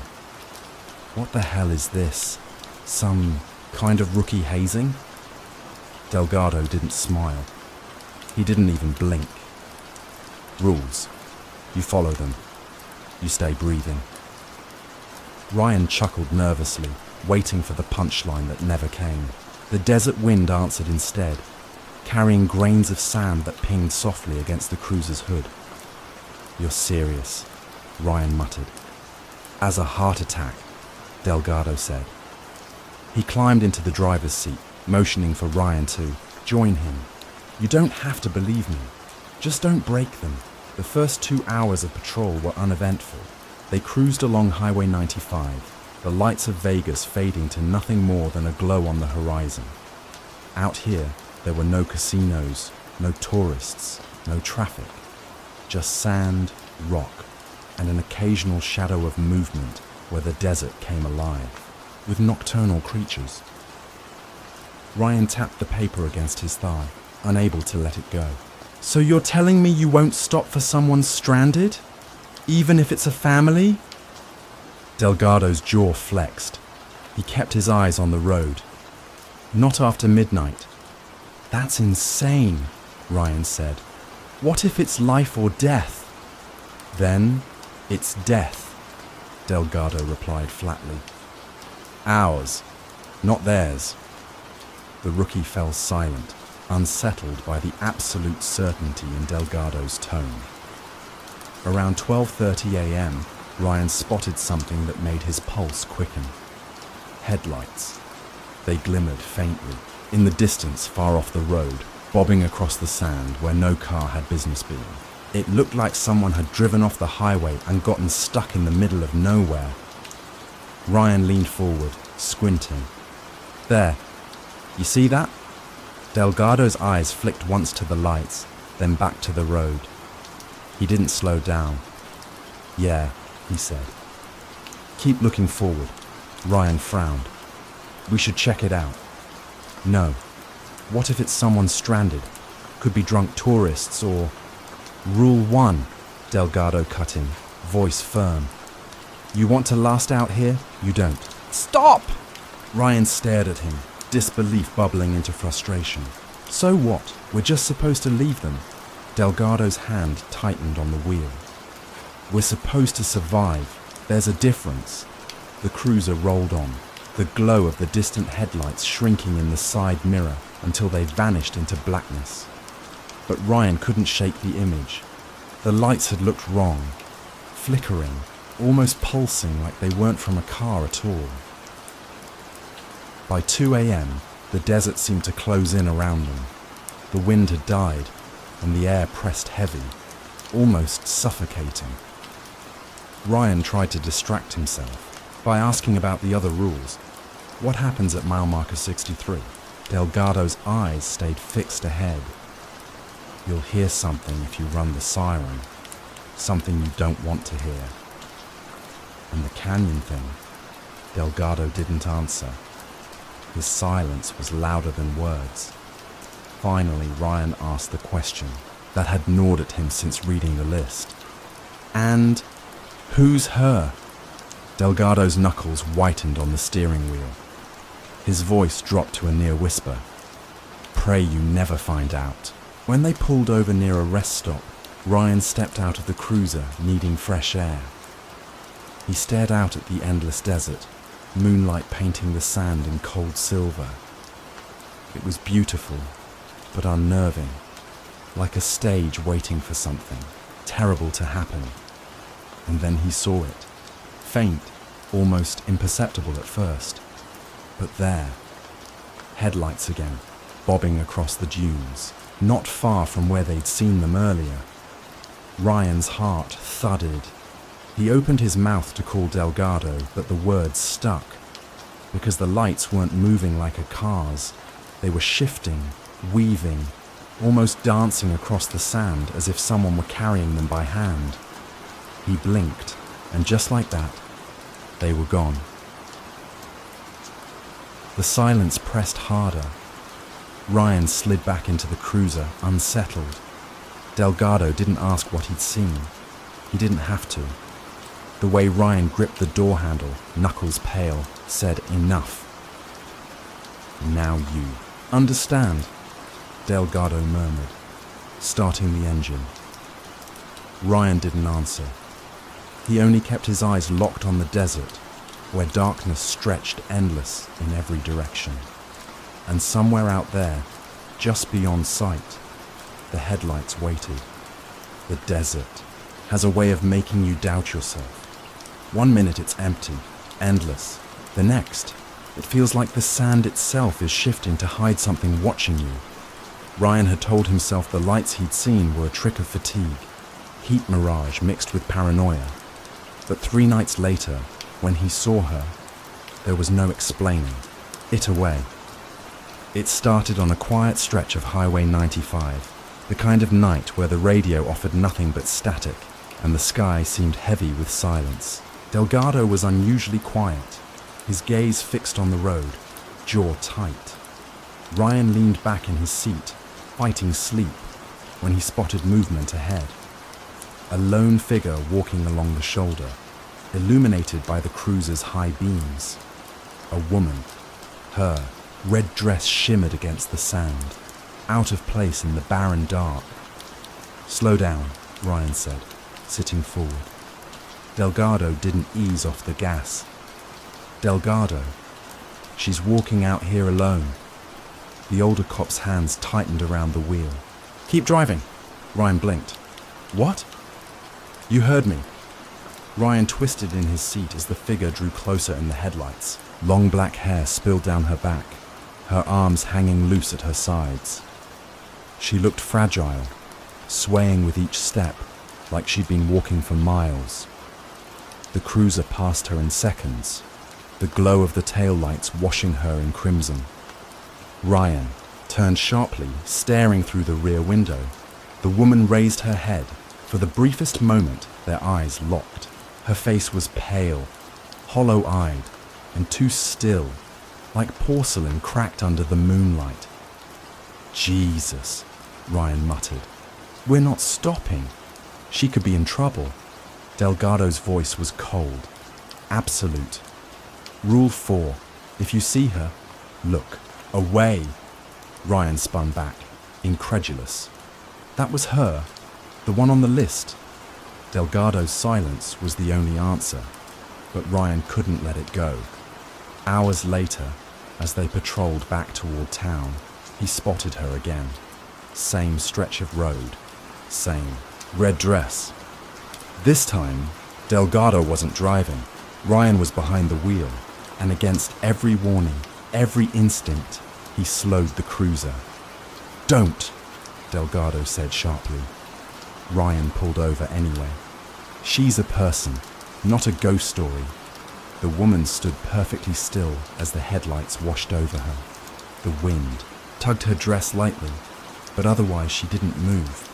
[SPEAKER 2] What the hell is this? Some kind of rookie hazing? Delgado didn't smile. He didn't even blink. "Rules. You follow them. You stay breathing." Ryan chuckled nervously, waiting for the punchline that never came. The desert wind answered instead, carrying grains of sand that pinged softly against the cruiser's hood. "You're serious," Ryan muttered. "As a heart attack," Delgado said. He climbed into the driver's seat, motioning for Ryan to join him. "You don't have to believe me. Just don't break them." The first 2 hours of patrol were uneventful. They cruised along Highway 95, the lights of Vegas fading to nothing more than a glow on the horizon. Out here, there were no casinos, no tourists, no traffic. Just sand, rock, and an occasional shadow of movement where the desert came alive, with nocturnal creatures. Ryan tapped the paper against his thigh, unable to let it go. "So you're telling me you won't stop for someone stranded? Even if it's a family?" Delgado's jaw flexed. He kept his eyes on the road. "Not after midnight." "That's insane," Ryan said. "What if it's life or death?" "Then it's death," Delgado replied flatly. "Ours, not theirs." The rookie fell silent, unsettled by the absolute certainty in Delgado's tone. Around 12:30 a.m., Ryan spotted something that made his pulse quicken. Headlights. They glimmered faintly, in the distance far off the road, bobbing across the sand where no car had business being. It looked like someone had driven off the highway and gotten stuck in the middle of nowhere. Ryan leaned forward, squinting. "There. You see that?" Delgado's eyes flicked once to the lights, then back to the road. He didn't slow down. "Yeah," he said. "Keep looking forward." Ryan frowned. "We should check it out." "No. What if it's someone stranded? Could be drunk tourists or..." "Rule 1, Delgado cut in, voice firm. "You want to last out here? You don't." "Stop!" Ryan stared at him, disbelief bubbling into frustration. "So what? We're just supposed to leave them." Delgado's hand tightened on the wheel. "We're supposed to survive. There's a difference." The cruiser rolled on, the glow of the distant headlights shrinking in the side mirror until they vanished into blackness. But Ryan couldn't shake the image. The lights had looked wrong, flickering, almost pulsing like they weren't from a car at all. By 2 a.m., the desert seemed to close in around them. The wind had died, and the air pressed heavy, almost suffocating. Ryan tried to distract himself by asking about the other rules. What happens at mile marker 63? Delgado's eyes stayed fixed ahead. You'll hear something if you run the siren, something you don't want to hear. And the canyon thing, Delgado didn't answer. His silence was louder than words. Finally, Ryan asked the question that had gnawed at him since reading the list. And who's her? Delgado's knuckles whitened on the steering wheel. His voice dropped to a near whisper. Pray you never find out. When they pulled over near a rest stop, Ryan stepped out of the cruiser, needing fresh air. He stared out at the endless desert, moonlight painting the sand in cold silver. It was beautiful, but unnerving, like a stage waiting for something terrible to happen. And then he saw it, faint, almost imperceptible at first. But there, headlights again, bobbing across the dunes, not far from where they'd seen them earlier. Ryan's heart thudded. He opened his mouth to call Delgado, but the words stuck, because the lights weren't moving like a car's. They were shifting, weaving, almost dancing across the sand as if someone were carrying them by hand. He blinked, and just like that, they were gone. The silence pressed harder. Ryan slid back into the cruiser, unsettled. Delgado didn't ask what he'd seen. He didn't have to. The way Ryan gripped the door handle, knuckles pale, said enough. Now you understand, Delgado murmured, starting the engine. Ryan didn't answer. He only kept his eyes locked on the desert, where darkness stretched endless in every direction. And somewhere out there, just beyond sight, the headlights waited. The desert has a way of making you doubt yourself. 1 minute it's empty, endless. The next, it feels like the sand itself is shifting to hide something watching you. Ryan had told himself the lights he'd seen were a trick of fatigue, heat mirage mixed with paranoia. But 3 nights later, when he saw her, there was no explaining it away. It started on a quiet stretch of Highway 95, the kind of night where the radio offered nothing but static and the sky seemed heavy with silence. Delgado was unusually quiet, his gaze fixed on the road, jaw tight. Ryan leaned back in his seat, fighting sleep, when he spotted movement ahead. A lone figure walking along the shoulder, illuminated by the cruiser's high beams. A woman. Her red dress shimmered against the sand, out of place in the barren dark. Slow down, Ryan said, sitting forward. Delgado didn't ease off the gas. Delgado, she's walking out here alone. The older cop's hands tightened around the wheel. Keep driving, Ryan blinked. What? You heard me. Ryan twisted in his seat as the figure drew closer in the headlights. Long black hair spilled down her back, her arms hanging loose at her sides. She looked fragile, swaying with each step, like she'd been walking for miles. The cruiser passed her in seconds, the glow of the taillights washing her in crimson. Ryan turned sharply, staring through the rear window. The woman raised her head. For the briefest moment, their eyes locked. Her face was pale, hollow-eyed, and too still, like porcelain cracked under the moonlight. Jesus, Ryan muttered. We're not stopping. She could be in trouble. Delgado's voice was cold, absolute. Rule 4, if you see her, look away. Ryan spun back, incredulous. That was her, the one on the list. Delgado's silence was the only answer, but Ryan couldn't let it go. Hours later, as they patrolled back toward town, he spotted her again. Same stretch of road, same red dress. This time, Delgado wasn't driving. Ryan was behind the wheel, and against every warning, every instinct, he slowed the cruiser. "Don't!" Delgado said sharply. Ryan pulled over anyway. She's a person, not a ghost story. The woman stood perfectly still as the headlights washed over her. The wind tugged her dress lightly, but otherwise she didn't move.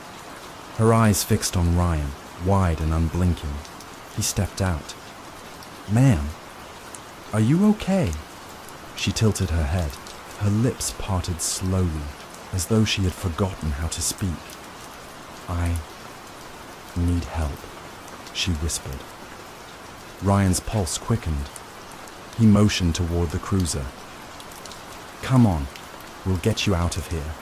[SPEAKER 2] Her eyes fixed on Ryan, wide and unblinking. He stepped out. "Ma'am, are you okay?" She tilted her head, her lips parted slowly, as though she had forgotten how to speak. "I need help," she whispered. Ryan's pulse quickened. He motioned toward the cruiser. "Come on, we'll get you out of here."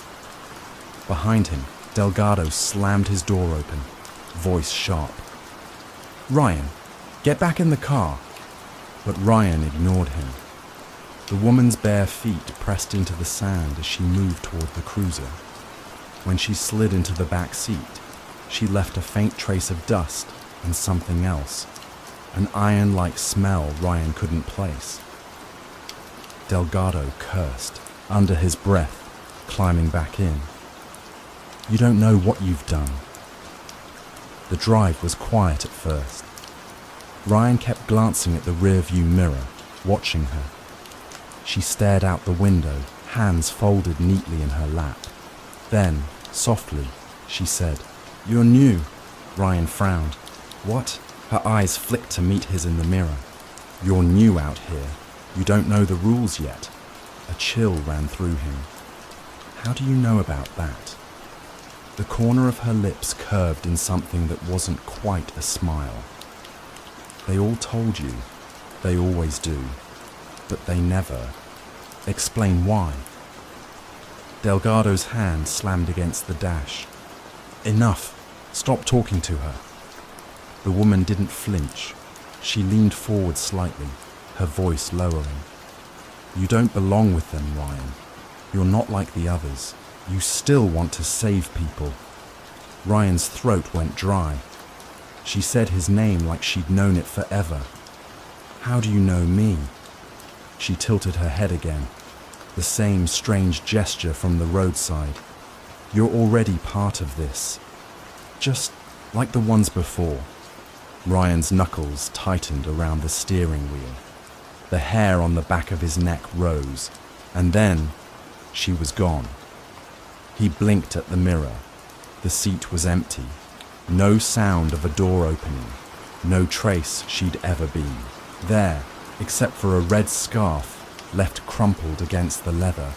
[SPEAKER 2] Behind him, Delgado slammed his door open, voice sharp. "Ryan, get back in the car." But Ryan ignored him. The woman's bare feet pressed into the sand as she moved toward the cruiser. When she slid into the back seat, she left a faint trace of dust and something else, an iron-like smell Ryan couldn't place. Delgado cursed, under his breath, climbing back in. "You don't know what you've done." The drive was quiet at first. Ryan kept glancing at the rear-view mirror, watching her. She stared out the window, hands folded neatly in her lap. Then, softly, she said, "You're new." Ryan frowned. "What?" Her eyes flicked to meet his in the mirror. "You're new out here. You don't know the rules yet." A chill ran through him. "How do you know about that?" The corner of her lips curved in something that wasn't quite a smile. "They all told you. They always do. But they never. Explain why." Delgado's hand slammed against the dash. "Enough. Stop talking to her." The woman didn't flinch. She leaned forward slightly, her voice lowering. "You don't belong with them, Ryan. You're not like the others. You still want to save people." Ryan's throat went dry. She said his name like she'd known it forever. "How do you know me?" She tilted her head again, the same strange gesture from the roadside. "You're already part of this. Just like the ones before." Ryan's knuckles tightened around the steering wheel. The hair on the back of his neck rose, and then she was gone. He blinked at the mirror. The seat was empty. No sound of a door opening. No trace she'd ever been there, except for a red scarf left crumpled against the leather.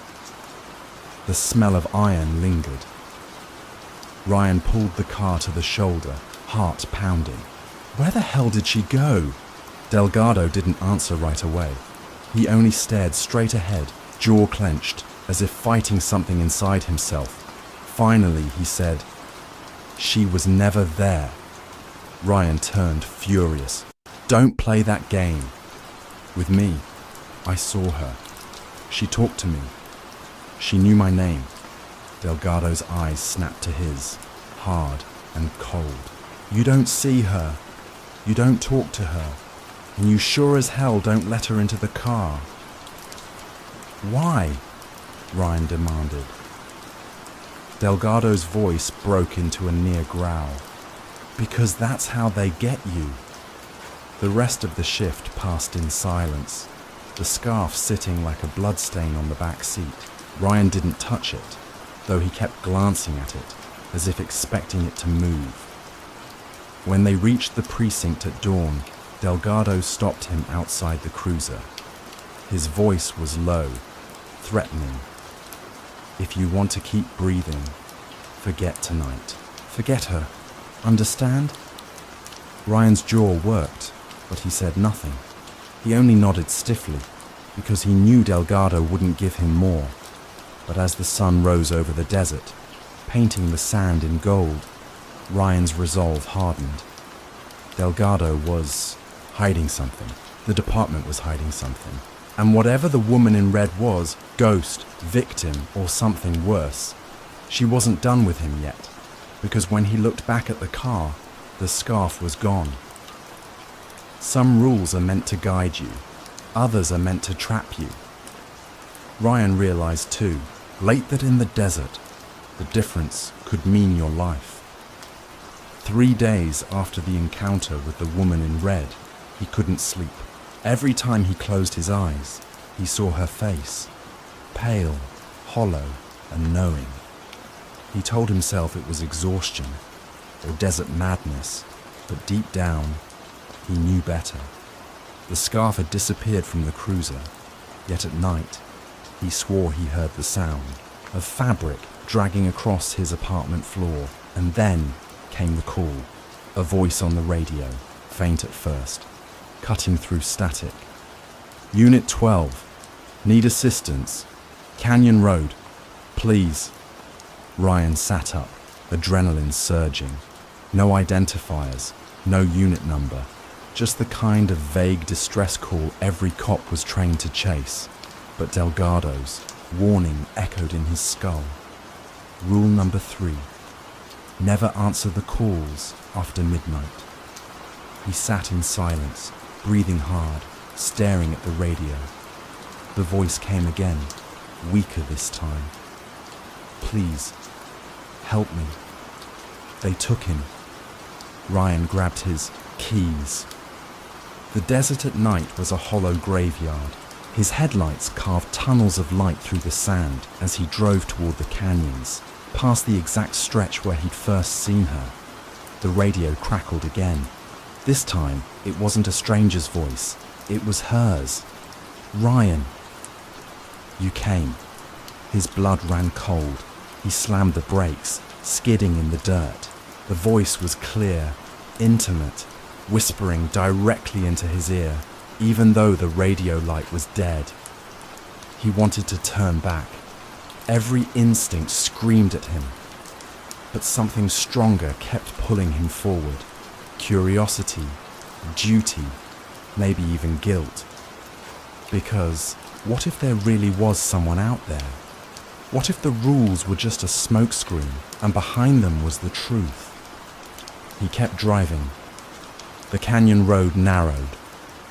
[SPEAKER 2] The smell of iron lingered. Ryan pulled the car to the shoulder, heart pounding. Where the hell did she go? Delgado didn't answer right away. He only stared straight ahead, jaw clenched, as if fighting something inside himself. Finally, he said, "She was never there." Ryan turned furious. "Don't play that game." "With me, I saw her. She talked to me. She knew my name." Delgado's eyes snapped to his, hard and cold. "You don't see her. You don't talk to her. And you sure as hell don't let her into the car." "Why?" Ryan demanded. Delgado's voice broke into a near growl. "Because that's how they get you." The rest of the shift passed in silence, the scarf sitting like a bloodstain on the back seat. Ryan didn't touch it, though he kept glancing at it, as if expecting it to move. When they reached the precinct at dawn, Delgado stopped him outside the cruiser. His voice was low, threatening. "If you want to keep breathing, forget tonight. Forget her. Understand?" Ryan's jaw worked, but he said nothing. He only nodded stiffly, because he knew Delgado wouldn't give him more. But as the sun rose over the desert, painting the sand in gold, Ryan's resolve hardened. Delgado was hiding something. The department was hiding something. And whatever the woman in red was, ghost, victim, or something worse, she wasn't done with him yet, because when he looked back at the car, the scarf was gone. Some rules are meant to guide you, others are meant to trap you. Ryan realized too, late, that in the desert, the difference could mean your life. 3 days after the encounter with the woman in red, he couldn't sleep. Every time he closed his eyes, he saw her face, pale, hollow, and knowing. He told himself it was exhaustion or desert madness, but deep down, he knew better. The scarf had disappeared from the cruiser, yet at night, he swore he heard the sound of fabric dragging across his apartment floor, and then came the call, a voice on the radio, faint at first, cutting through static. Unit 12, need assistance. Canyon Road, please. Ryan sat up, adrenaline surging. No identifiers, no unit number, just the kind of vague distress call every cop was trained to chase. But Delgado's warning echoed in his skull. Rule number 3, never answer the calls after midnight. He sat in silence, breathing hard, staring at the radio. The voice came again, weaker this time. Please, help me. They took him. Ryan grabbed his keys. The desert at night was a hollow graveyard. His headlights carved tunnels of light through the sand as he drove toward the canyons, past the exact stretch where he'd first seen her. The radio crackled again. This time, it wasn't a stranger's voice. It was hers. Ryan. You came. His blood ran cold. He slammed the brakes, skidding in the dirt. The voice was clear, intimate, whispering directly into his ear, even though the radio light was dead. He wanted to turn back. Every instinct screamed at him. But something stronger kept pulling him forward. Curiosity, duty, maybe even guilt. Because what if there really was someone out there? What if the rules were just a smokescreen and behind them was the truth? He kept driving. The canyon road narrowed,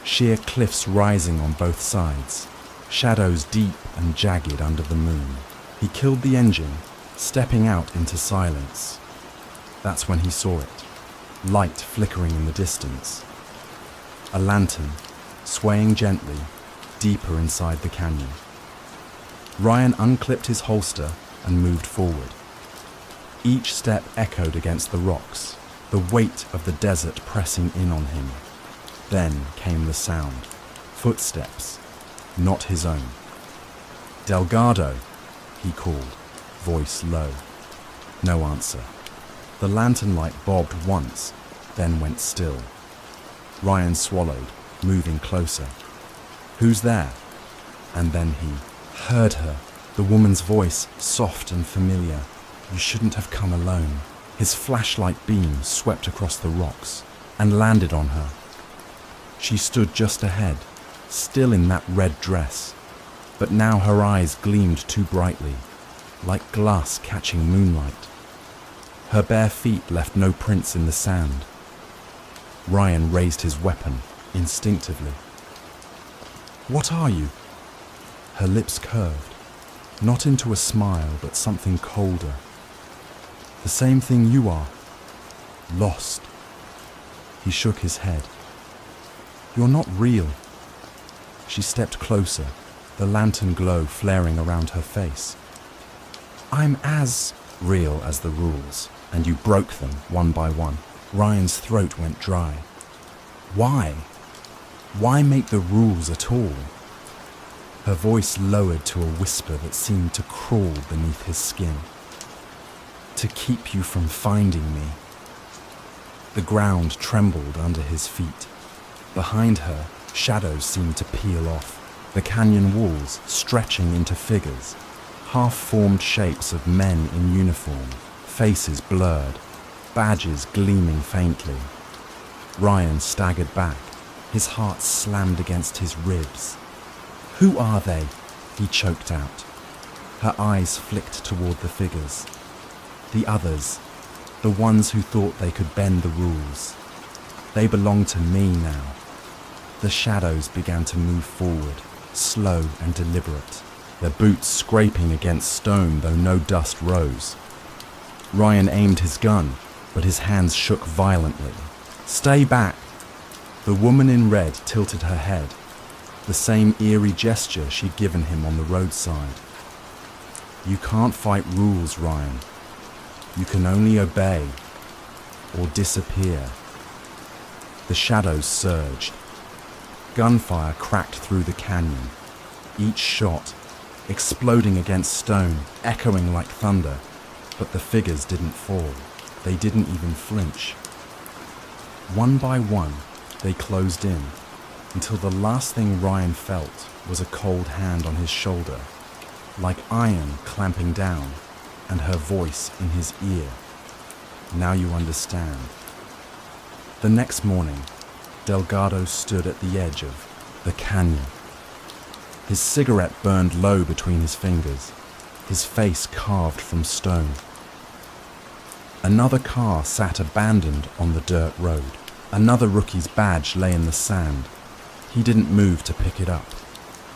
[SPEAKER 2] sheer cliffs rising on both sides, shadows deep and jagged under the moon. He killed the engine, stepping out into silence. That's when he saw it, light flickering in the distance. A lantern, swaying gently, deeper inside the canyon. Ryan unclipped his holster and moved forward. Each step echoed against the rocks, the weight of the desert pressing in on him. Then came the sound. Footsteps, not his own. Delgado, he called, voice low. No answer. The lantern light bobbed once, then went still. Ryan swallowed, moving closer. Who's there? And then he heard her, the woman's voice, soft and familiar. You shouldn't have come alone. His flashlight beam swept across the rocks and landed on her. She stood just ahead, still in that red dress, but now her eyes gleamed too brightly, like glass catching moonlight. Her bare feet left no prints in the sand. Ryan raised his weapon instinctively. What are you? Her lips curved, not into a smile, but something colder. The same thing you are. Lost. He shook his head. You're not real. She stepped closer, the lantern glow flaring around her face. I'm as real as the rules, and you broke them one by one. Ryan's throat went dry. Why? Why make the rules at all? Her voice lowered to a whisper that seemed to crawl beneath his skin. To keep you from finding me. The ground trembled under his feet. Behind her, shadows seemed to peel off, the canyon walls stretching into figures, half-formed shapes of men in uniform, faces blurred, badges gleaming faintly. Ryan staggered back, his heart slammed against his ribs. Who are they? He choked out. Her eyes flicked toward the figures. The others, the ones who thought they could bend the rules. They belong to me now, The shadows began to move forward, slow and deliberate, their boots scraping against stone though no dust rose. Ryan aimed his gun, but his hands shook violently. "Stay back!" The woman in red tilted her head, the same eerie gesture she'd given him on the roadside. "You can't fight rules, Ryan. You can only obey or disappear." The shadows surged. Gunfire cracked through the canyon, each shot exploding against stone, echoing like thunder, but the figures didn't fall. They didn't even flinch. One by one, they closed in, until the last thing Ryan felt was a cold hand on his shoulder, like iron clamping down, and her voice in his ear. "Now you understand." The next morning, Delgado stood at the edge of the canyon. His cigarette burned low between his fingers, his face carved from stone. Another car sat abandoned on the dirt road. Another rookie's badge lay in the sand. He didn't move to pick it up.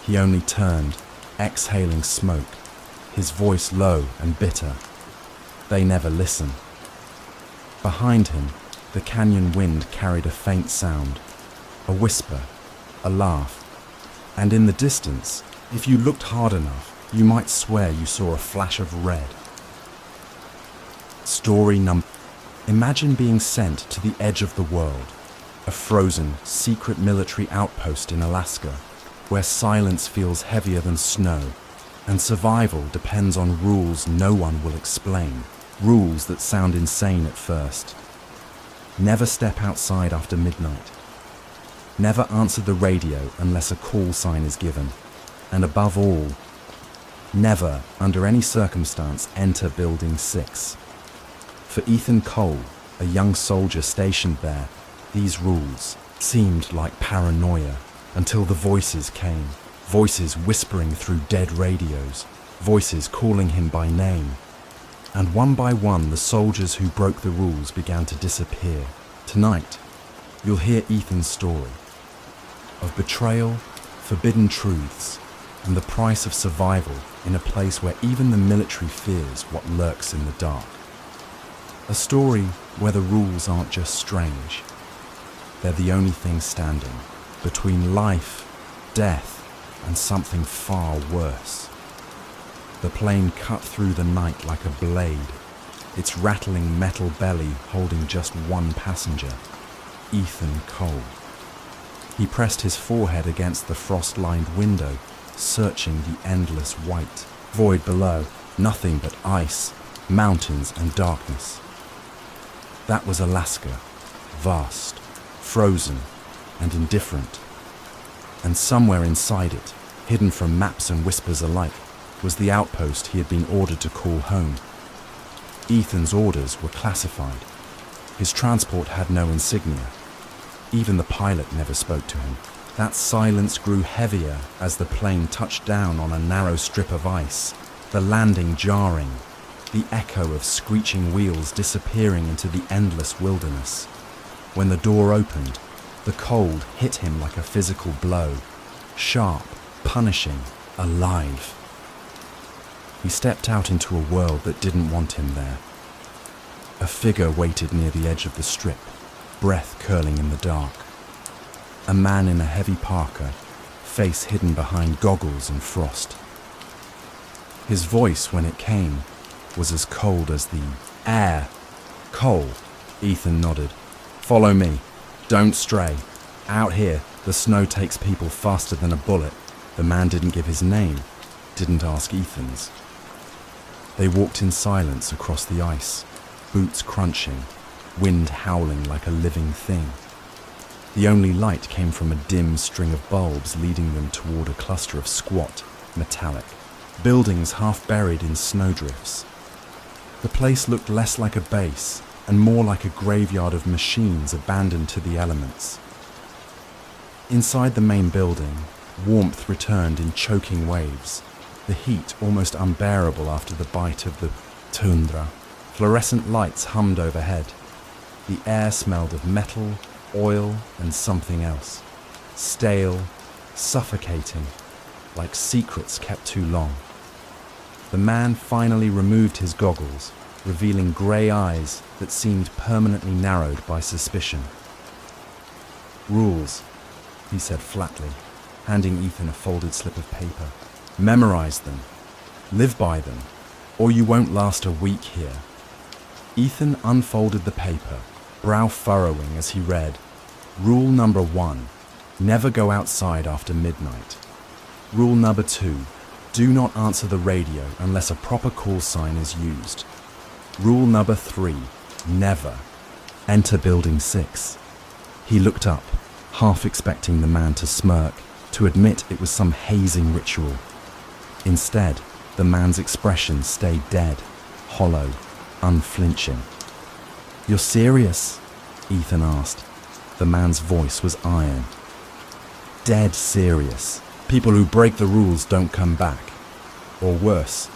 [SPEAKER 2] He only turned, exhaling smoke, his voice low and bitter. They never listen. Behind him, the canyon wind carried a faint sound, a whisper, a laugh, and in the distance, if you looked hard enough, you might swear you saw a flash of red. Story number. Imagine being sent to the edge of the world, a frozen, secret military outpost in Alaska, where silence feels heavier than snow, and survival depends on rules no one will explain, rules that sound insane at first. Never step outside after midnight. Never answer the radio unless a call sign is given. And above all, never, under any circumstance, enter Building 6. For Ethan Cole, a young soldier stationed there, these rules seemed like paranoia until the voices came, voices whispering through dead radios, voices calling him by name. And one by one, the soldiers who broke the rules began to disappear. Tonight, you'll hear Ethan's story of betrayal, forbidden truths, and the price of survival in a place where even the military fears what lurks in the dark. A story where the rules aren't just strange. They're the only thing standing between life, death, and something far worse. The plane cut through the night like a blade, its rattling metal belly holding just one passenger, Ethan Cole. He pressed his forehead against the frost-lined window, searching the endless white void below, nothing but ice, mountains, and darkness. That was Alaska, vast, frozen, and indifferent. And somewhere inside it, hidden from maps and whispers alike, was the outpost he had been ordered to call home. Ethan's orders were classified. His transport had no insignia. Even the pilot never spoke to him. That silence grew heavier as the plane touched down on a narrow strip of ice, the landing jarring, the echo of screeching wheels disappearing into the endless wilderness. When the door opened, the cold hit him like a physical blow, sharp, punishing, alive. He stepped out into a world that didn't want him there. A figure waited near the edge of the strip, breath curling in the dark. A man in a heavy parka, face hidden behind goggles and frost. His voice, when it came, was as cold as the air. "Cole," Ethan nodded. "Follow me. Don't stray. Out here, the snow takes people faster than a bullet." The man didn't give his name, didn't ask Ethan's. They walked in silence across the ice, boots crunching, wind howling like a living thing. The only light came from a dim string of bulbs leading them toward a cluster of squat, metallic buildings half buried in snowdrifts. The place looked less like a base and more like a graveyard of machines abandoned to the elements. Inside the main building, warmth returned in choking waves, the heat almost unbearable after the bite of the tundra. Fluorescent lights hummed overhead. The air smelled of metal, oil, and something else. stale, suffocating, like secrets kept too long. The man finally removed his goggles, revealing grey eyes that seemed permanently narrowed by suspicion. "Rules," he said flatly, handing Ethan a folded slip of paper. "Memorize them. Live by them, or you won't last a week here." Ethan unfolded the paper, brow furrowing as he read. Rule number 1, never go outside after midnight. Rule number 2, do not answer the radio unless a proper call sign is used. Rule number 3, never enter building 6. He looked up, half expecting the man to smirk, to admit it was some hazing ritual. Instead, the man's expression stayed dead, hollow, unflinching. "You're serious?" Ethan asked. The man's voice was iron. "Dead serious. People who break the rules don't come back. Or worse,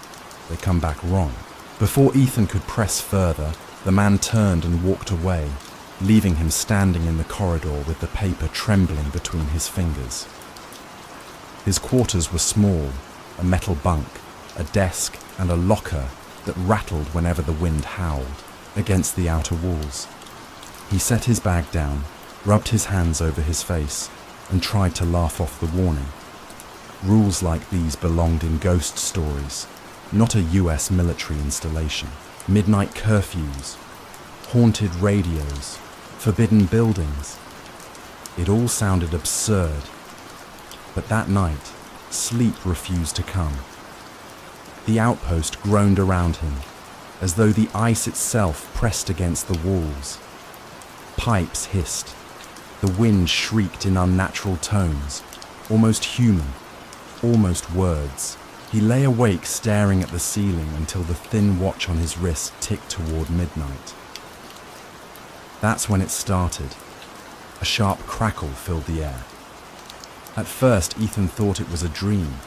[SPEAKER 2] they come back wrong." Before Ethan could press further, the man turned and walked away, leaving him standing in the corridor with the paper trembling between his fingers. His quarters were small, a metal bunk, a desk, and a locker that rattled whenever the wind howled against the outer walls. He set his bag down, rubbed his hands over his face, and tried to laugh off the warning. Rules like these belonged in ghost stories, not a US military installation. Midnight curfews, haunted radios, forbidden buildings. It all sounded absurd. But that night, sleep refused to come. The outpost groaned around him, as though the ice itself pressed against the walls. Pipes hissed. The wind shrieked in unnatural tones, almost human, almost words. He lay awake staring at the ceiling until the thin watch on his wrist ticked toward midnight. That's when it started. A sharp crackle filled the air. At first, Ethan thought it was a dream,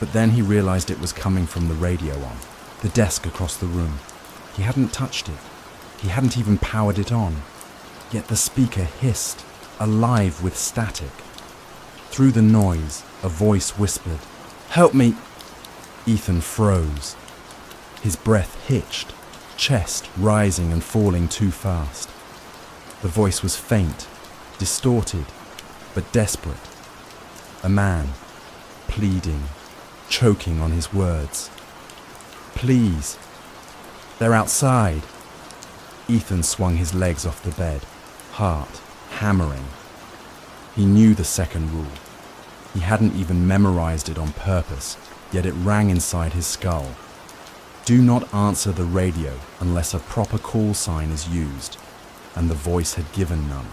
[SPEAKER 2] but then he realized it was coming from the radio on, the desk across the room. He hadn't touched it. He hadn't even powered it on. Yet the speaker hissed, alive with static. Through the noise, a voice whispered, "Help me!" Ethan froze. His breath hitched, chest rising and falling too fast. The voice was faint, distorted, but desperate. A man, pleading, choking on his words. "Please, they're outside." Ethan swung his legs off the bed, heart hammering. He knew the second rule. He hadn't even memorized it on purpose, yet it rang inside his skull. Do not answer the radio unless a proper call sign is used, and the voice had given none.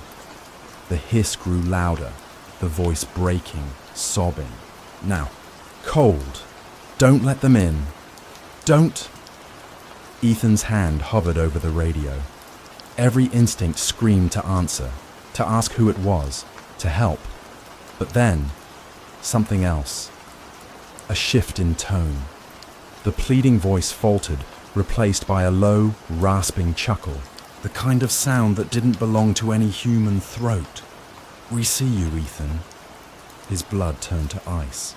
[SPEAKER 2] The hiss grew louder, the voice breaking, sobbing. "Now, cold. Don't let them in. Don't." Ethan's hand hovered over the radio. Every instinct screamed to answer, to ask who it was, to help. But then, something else. A shift in tone. The pleading voice faltered, replaced by a low, rasping chuckle, the kind of sound that didn't belong to any human throat. "We see you, Ethan." His blood turned to ice.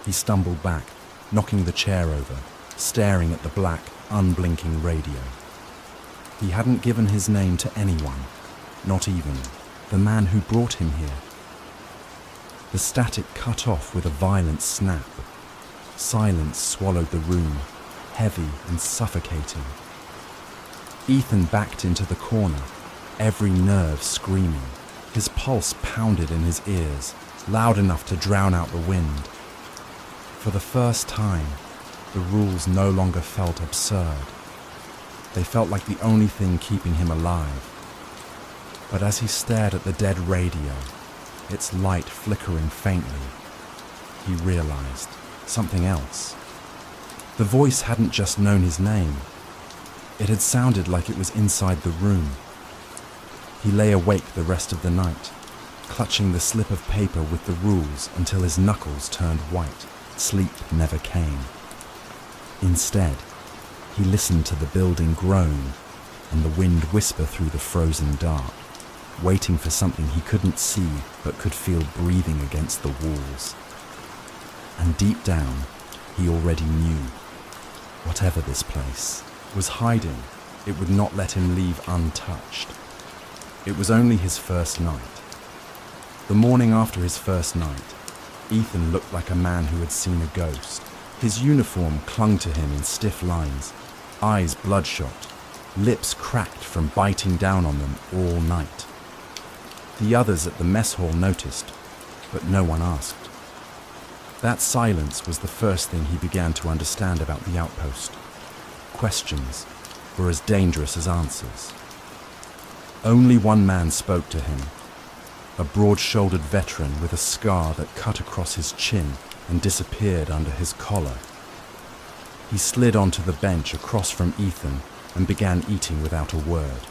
[SPEAKER 2] He stumbled back, knocking the chair over, staring at the black, unblinking radio. He hadn't given his name to anyone, not even the man who brought him here. The static cut off with a violent snap. Silence swallowed the room, heavy and suffocating. Ethan backed into the corner, every nerve screaming. His pulse pounded in his ears, loud enough to drown out the wind. For the first time, the rules no longer felt absurd. They felt like the only thing keeping him alive. But as he stared at the dead radio, its light flickering faintly, he realized something else. The voice hadn't just known his name. It had sounded like it was inside the room. He lay awake the rest of the night, clutching the slip of paper with the rules until his knuckles turned white. Sleep never came. Instead, he listened to the building groan and the wind whisper through the frozen dark. waiting for something he couldn't see but could feel breathing against the walls. And deep down, he already knew. Whatever this place was hiding, it would not let him leave untouched. It was only his first night. The morning after his first night, Ethan looked like a man who had seen a ghost. His uniform clung to him in stiff lines, eyes bloodshot, lips cracked from biting down on them all night. The others at the mess hall noticed, but no one asked. That silence was the first thing he began to understand about the outpost. Questions were as dangerous as answers. Only one man spoke to him, a broad-shouldered veteran with a scar that cut across his chin and disappeared under his collar. He slid onto the bench across from Ethan and began eating without a word.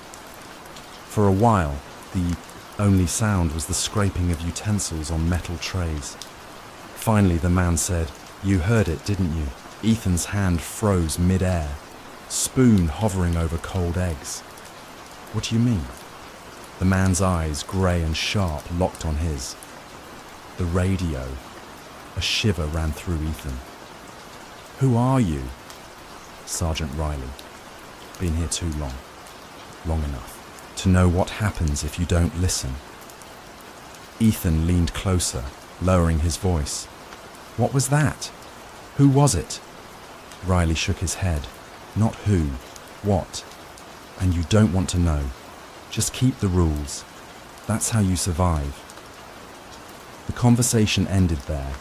[SPEAKER 2] For a while, the only sound was the scraping of utensils on metal trays. Finally, the man said, "You heard it, didn't you?" Ethan's hand froze mid-air, spoon hovering over cold eggs. "What do you mean?" The man's eyes, grey and sharp, locked on his. The radio. A shiver ran through Ethan. "Who are you?" "Sergeant Riley. Been here too long. Long enough to know what happens if you don't listen." Ethan leaned closer, lowering his voice. "What was that? Who was it?" Riley shook his head. "Not who, what. And you don't want to know. Just keep the rules. That's how you survive." The conversation ended there,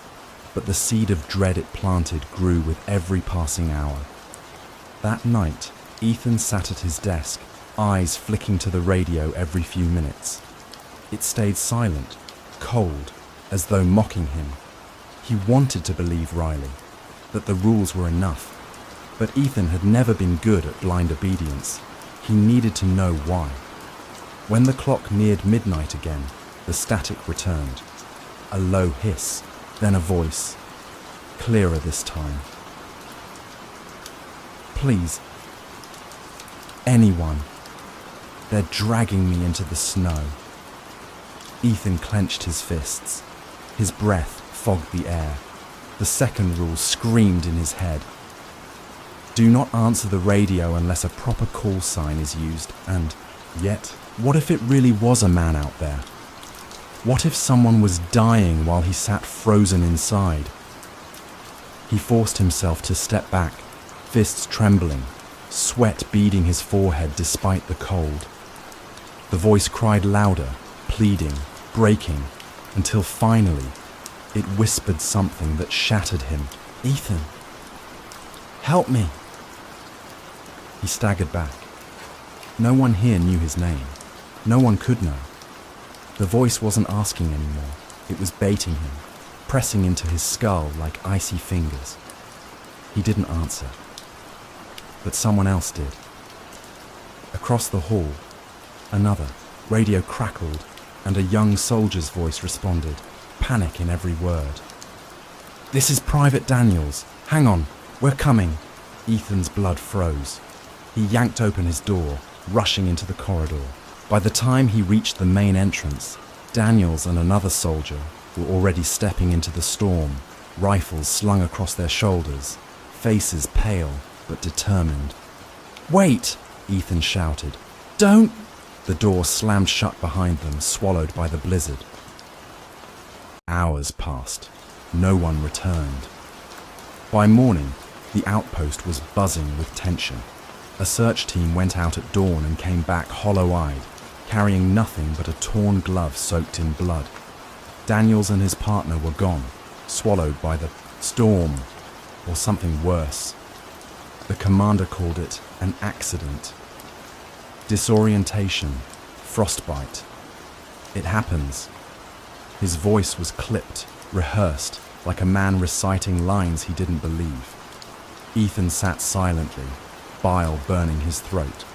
[SPEAKER 2] but the seed of dread it planted grew with every passing hour. That night, Ethan sat at his desk, eyes flicking to the radio every few minutes. It stayed silent, cold, as though mocking him. He wanted to believe Riley, that the rules were enough, but Ethan had never been good at blind obedience. He needed to know why. When the clock neared midnight again, the static returned. A low hiss, then a voice, clearer this time. "Please, anyone. They're dragging me into the snow." Ethan clenched his fists. His breath fogged the air. The second rule screamed in his head. Do not answer the radio unless a proper call sign is used, and yet, what if it really was a man out there? What if someone was dying while he sat frozen inside? He forced himself to step back, fists trembling, sweat beading his forehead despite the cold. The voice cried louder, pleading, breaking, until finally it whispered something that shattered him. "Ethan, help me." He staggered back. No one here knew his name. No one could know. The voice wasn't asking anymore. It was baiting him, pressing into his skull like icy fingers. He didn't answer. But someone else did. Across the hall, another. Radio crackled, and a young soldier's voice responded, panic in every word. "This is Private Daniels. Hang on, we're coming." Ethan's blood froze. He yanked open his door, rushing into the corridor. By the time he reached the main entrance, Daniels and another soldier were already stepping into the storm, rifles slung across their shoulders, faces pale but determined. "Wait!" Ethan shouted. "Don't!" The door slammed shut behind them, swallowed by the blizzard. Hours passed. No one returned. By morning, the outpost was buzzing with tension. A search team went out at dawn and came back hollow-eyed, carrying nothing but a torn glove soaked in blood. Daniels and his partner were gone, swallowed by the storm, or something worse. The commander called it an accident. Disorientation, frostbite. It happens. His voice was clipped, rehearsed, like a man reciting lines he didn't believe. Ethan sat silently, bile burning his throat.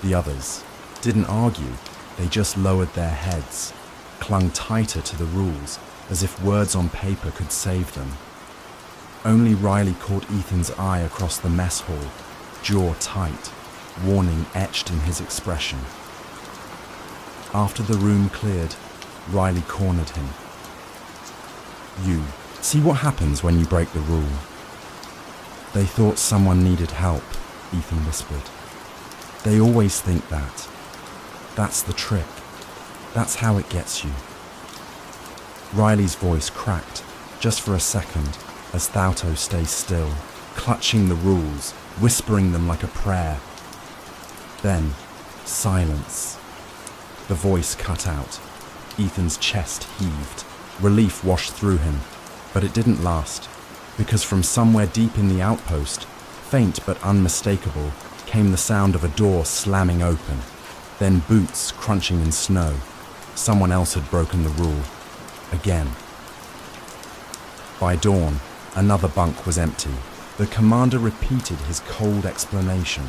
[SPEAKER 2] The others didn't argue, they just lowered their heads, clung tighter to the rules, as if words on paper could save them. Only Riley caught Ethan's eye across the mess hall, jaw tight, warning etched in his expression. After the room cleared, Riley cornered him. "You, see what happens when you break the rule." "They thought someone needed help," Ethan whispered. "They always think that. That's the trick. That's how it gets you." Riley's voice cracked, just for a second, as Thauto stays still, clutching the rules, whispering them like a prayer. Then, silence. The voice cut out. Ethan's chest heaved. Relief washed through him, but it didn't last, because from somewhere deep in the outpost, faint but unmistakable, came the sound of a door slamming open, then boots crunching in snow. Someone else had broken the rule. Again. By dawn, another bunk was empty. The commander repeated his cold explanation.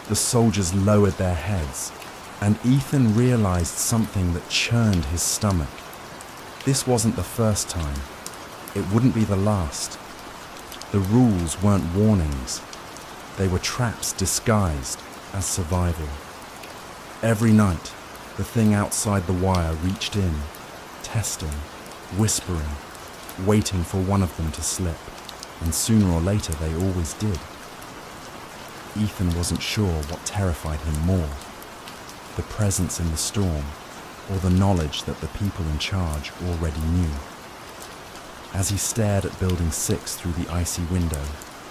[SPEAKER 2] The soldiers lowered their heads, and Ethan realized something that churned his stomach. This wasn't the first time. It wouldn't be the last. The rules weren't warnings. They were traps disguised as survival. Every night, the thing outside the wire reached in, testing, whispering, waiting for one of them to slip, and sooner or later they always did. Ethan wasn't sure what terrified him more, the presence in the storm, or the knowledge that the people in charge already knew. As he stared at Building 6 through the icy window,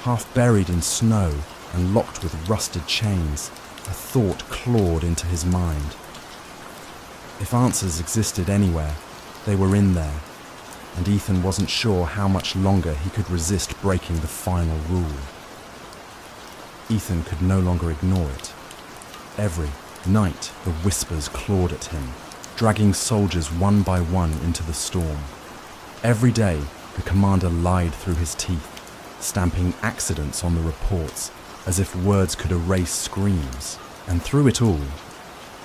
[SPEAKER 2] half buried in snow and locked with rusted chains, a thought clawed into his mind. If answers existed anywhere, they were in there, and Ethan wasn't sure how much longer he could resist breaking the final rule. Ethan could no longer ignore it. Every night, the whispers clawed at him, dragging soldiers one by one into the storm. Every day, the commander lied through his teeth, stamping accidents on the reports as if words could erase screams. And through it all,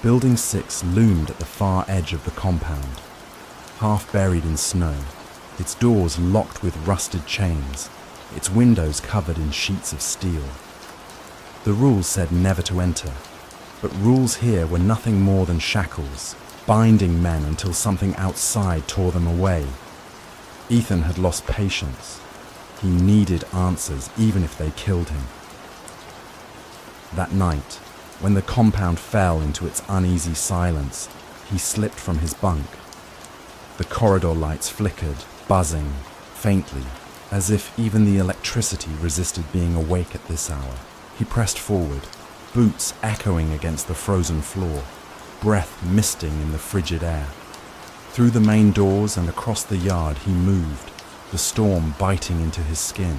[SPEAKER 2] Building 6 loomed at the far edge of the compound, half buried in snow, its doors locked with rusted chains, its windows covered in sheets of steel. The rules said never to enter, but rules here were nothing more than shackles, binding men until something outside tore them away. Ethan had lost patience. He needed answers, even if they killed him. That night, when the compound fell into its uneasy silence, he slipped from his bunk. The corridor lights flickered, buzzing, faintly, as if even the electricity resisted being awake at this hour. He pressed forward, boots echoing against the frozen floor, breath misting in the frigid air. Through the main doors and across the yard he moved, the storm biting into his skin.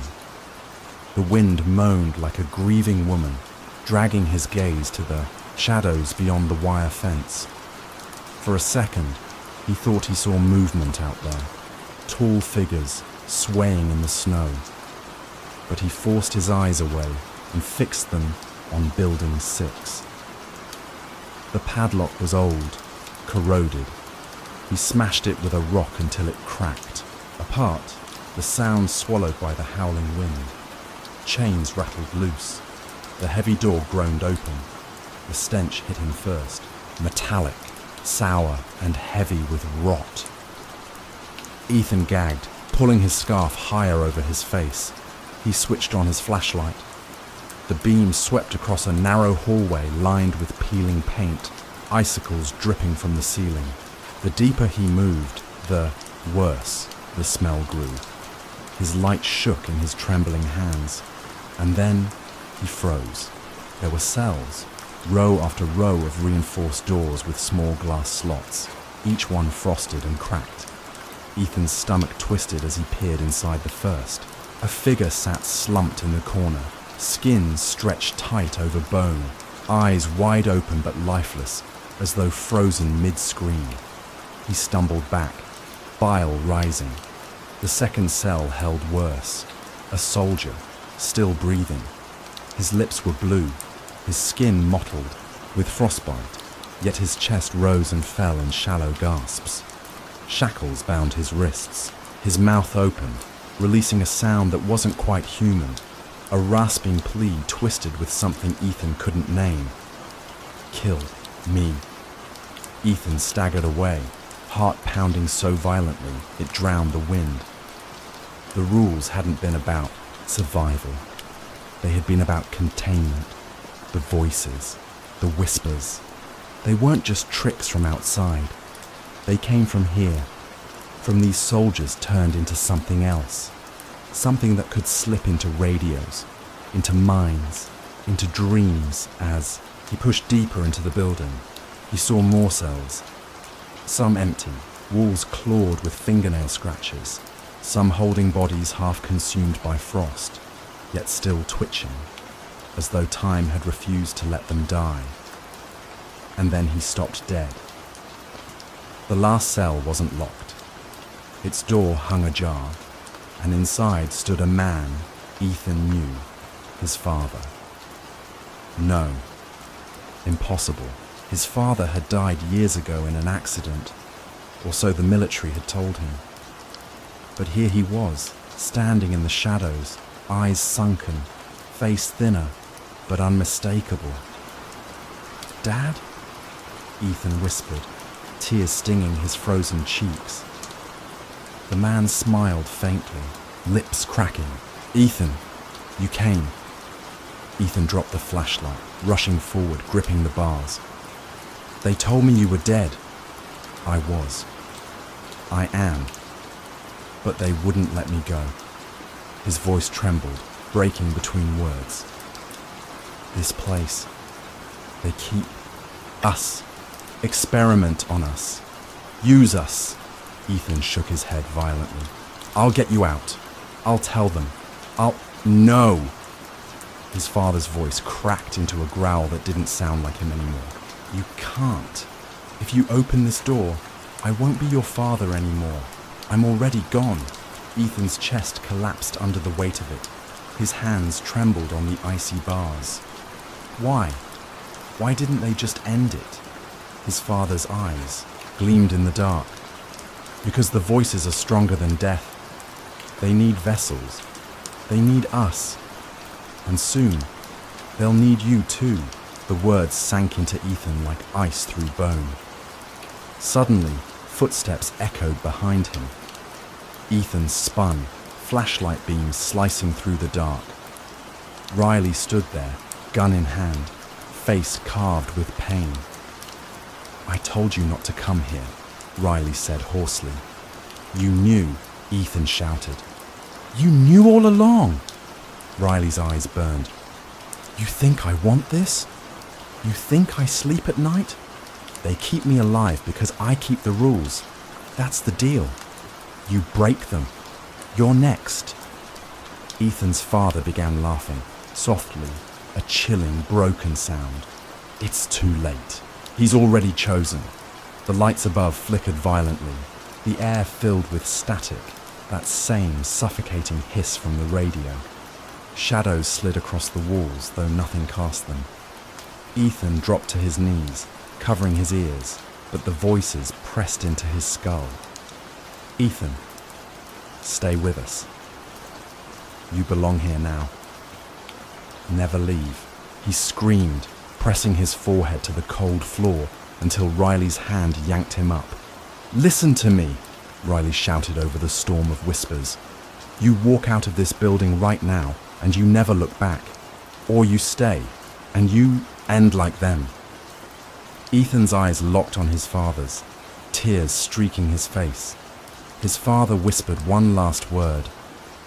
[SPEAKER 2] The wind moaned like a grieving woman, dragging his gaze to the shadows beyond the wire fence. For a second, he thought he saw movement out there, tall figures swaying in the snow. But he forced his eyes away and fixed them on Building 6. The padlock was old, corroded. He smashed it with a rock until it cracked. Apart, the sound swallowed by the howling wind. Chains rattled loose. The heavy door groaned open. The stench hit him first, metallic, sour, and heavy with rot. Ethan gagged, pulling his scarf higher over his face. He switched on his flashlight. The beam swept across a narrow hallway lined with peeling paint, icicles dripping from the ceiling. The deeper he moved, the worse the smell grew. His light shook in his trembling hands, and then he froze. There were cells, row after row of reinforced doors with small glass slots, each one frosted and cracked. Ethan's stomach twisted as he peered inside the first. A figure sat slumped in the corner, skin stretched tight over bone, eyes wide open but lifeless, as though frozen mid-scream. He stumbled back, bile rising. The second cell held worse. A soldier, still breathing. His lips were blue, his skin mottled, with frostbite, yet his chest rose and fell in shallow gasps. Shackles bound his wrists. His mouth opened, releasing a sound that wasn't quite human, a rasping plea twisted with something Ethan couldn't name. Kill me. Ethan staggered away, heart pounding so violently it drowned the wind. The rules hadn't been about survival. They had been about containment. The voices, the whispers. They weren't just tricks from outside. They came from here, from these soldiers turned into something else. Something that could slip into radios, into minds, into dreams. As he pushed deeper into the building, he saw more cells. Some empty, walls clawed with fingernail scratches, some holding bodies half consumed by frost, yet still twitching, as though time had refused to let them die. And then he stopped dead. The last cell wasn't locked. Its door hung ajar, and inside stood a man Ethan knew, his father. No, impossible. His father had died years ago in an accident, or so the military had told him. But here he was, standing in the shadows, eyes sunken, face thinner, but unmistakable. "Dad?" Ethan whispered, tears stinging his frozen cheeks. The man smiled faintly, lips cracking. "Ethan, you came." Ethan dropped the flashlight, rushing forward, gripping the bars. "They told me you were dead." "I was. I am. But they wouldn't let me go." His voice trembled, breaking between words. "This place, they keep us, experiment on us, use us." Ethan shook his head violently. "I'll get you out. I'll tell them. No!" His father's voice cracked into a growl that didn't sound like him anymore. "You can't. If you open this door, I won't be your father anymore. I'm already gone." Ethan's chest collapsed under the weight of it. His hands trembled on the icy bars. Why? Why didn't they just end it? His father's eyes gleamed in the dark. "Because the voices are stronger than death. They need vessels. They need us. And soon, they'll need you too." The words sank into Ethan like ice through bone. Suddenly, footsteps echoed behind him. Ethan spun, flashlight beams slicing through the dark. Riley stood there, gun in hand, face carved with pain. "I told you not to come here," Riley said hoarsely. "You knew," Ethan shouted. "You knew all along!" Riley's eyes burned. "You think I want this? You think I sleep at night? They keep me alive because I keep the rules. That's the deal. You break them. You're next." Ethan's father began laughing, softly, a chilling, broken sound. "It's too late. He's already chosen." The lights above flickered violently, the air filled with static, that same suffocating hiss from the radio. Shadows slid across the walls, though nothing cast them. Ethan dropped to his knees, covering his ears, but the voices pressed into his skull. "Ethan, stay with us. You belong here now. Never leave." He screamed, pressing his forehead to the cold floor until Riley's hand yanked him up. "Listen to me," Riley shouted over the storm of whispers. "You walk out of this building right now, and you never look back. Or you stay, and you end like them." Ethan's eyes locked on his father's, tears streaking his face. His father whispered one last word,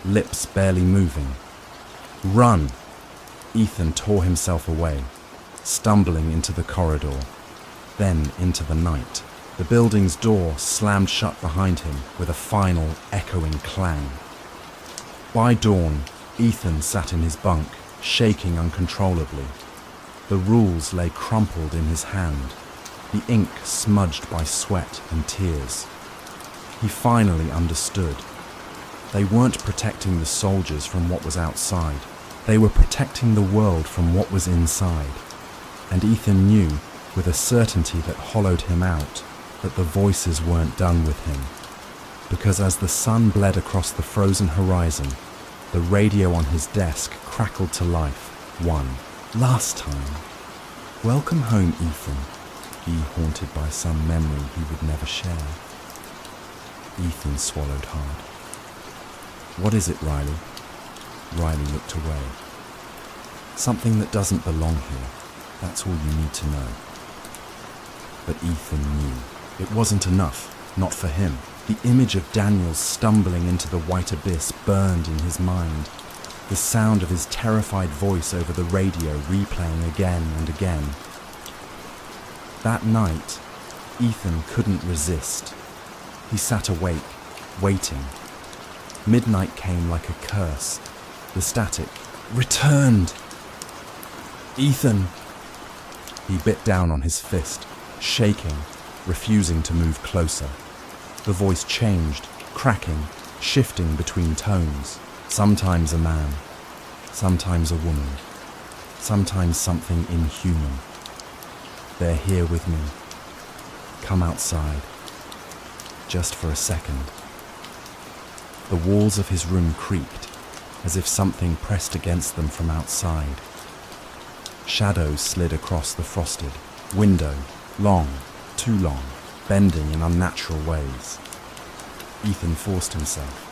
[SPEAKER 2] lips barely moving. "Run!" Ethan tore himself away, stumbling into the corridor, then into the night. The building's door slammed shut behind him with a final, echoing clang. By dawn, Ethan sat in his bunk, shaking uncontrollably. The rules lay crumpled in his hand, the ink smudged by sweat and tears. He finally understood. They weren't protecting the soldiers from what was outside. They were protecting the world from what was inside. And Ethan knew, with a certainty that hollowed him out, that the voices weren't done with him. Because as the sun bled across the frozen horizon, the radio on his desk crackled to life. One last time. "Welcome home, Ethan. be haunted by some memory he would never share. Ethan swallowed hard. "What is it, Riley?" Riley looked away. "Something that doesn't belong here. That's all you need to know." But Ethan knew. It wasn't enough, not for him. The image of Daniel stumbling into the white abyss burned in his mind. The sound of his terrified voice over the radio replaying again and again. That night, Ethan couldn't resist. He sat awake, waiting. Midnight came like a curse. The static returned. "Ethan!" He bit down on his fist, shaking, refusing to move closer. The voice changed, cracking, shifting between tones. Sometimes a man, sometimes a woman, sometimes something inhuman. "They're here with me. Come outside. Just for a second." The walls of his room creaked, as if something pressed against them from outside. Shadows slid across the frosted window, long, too long, bending in unnatural ways. Ethan forced himself.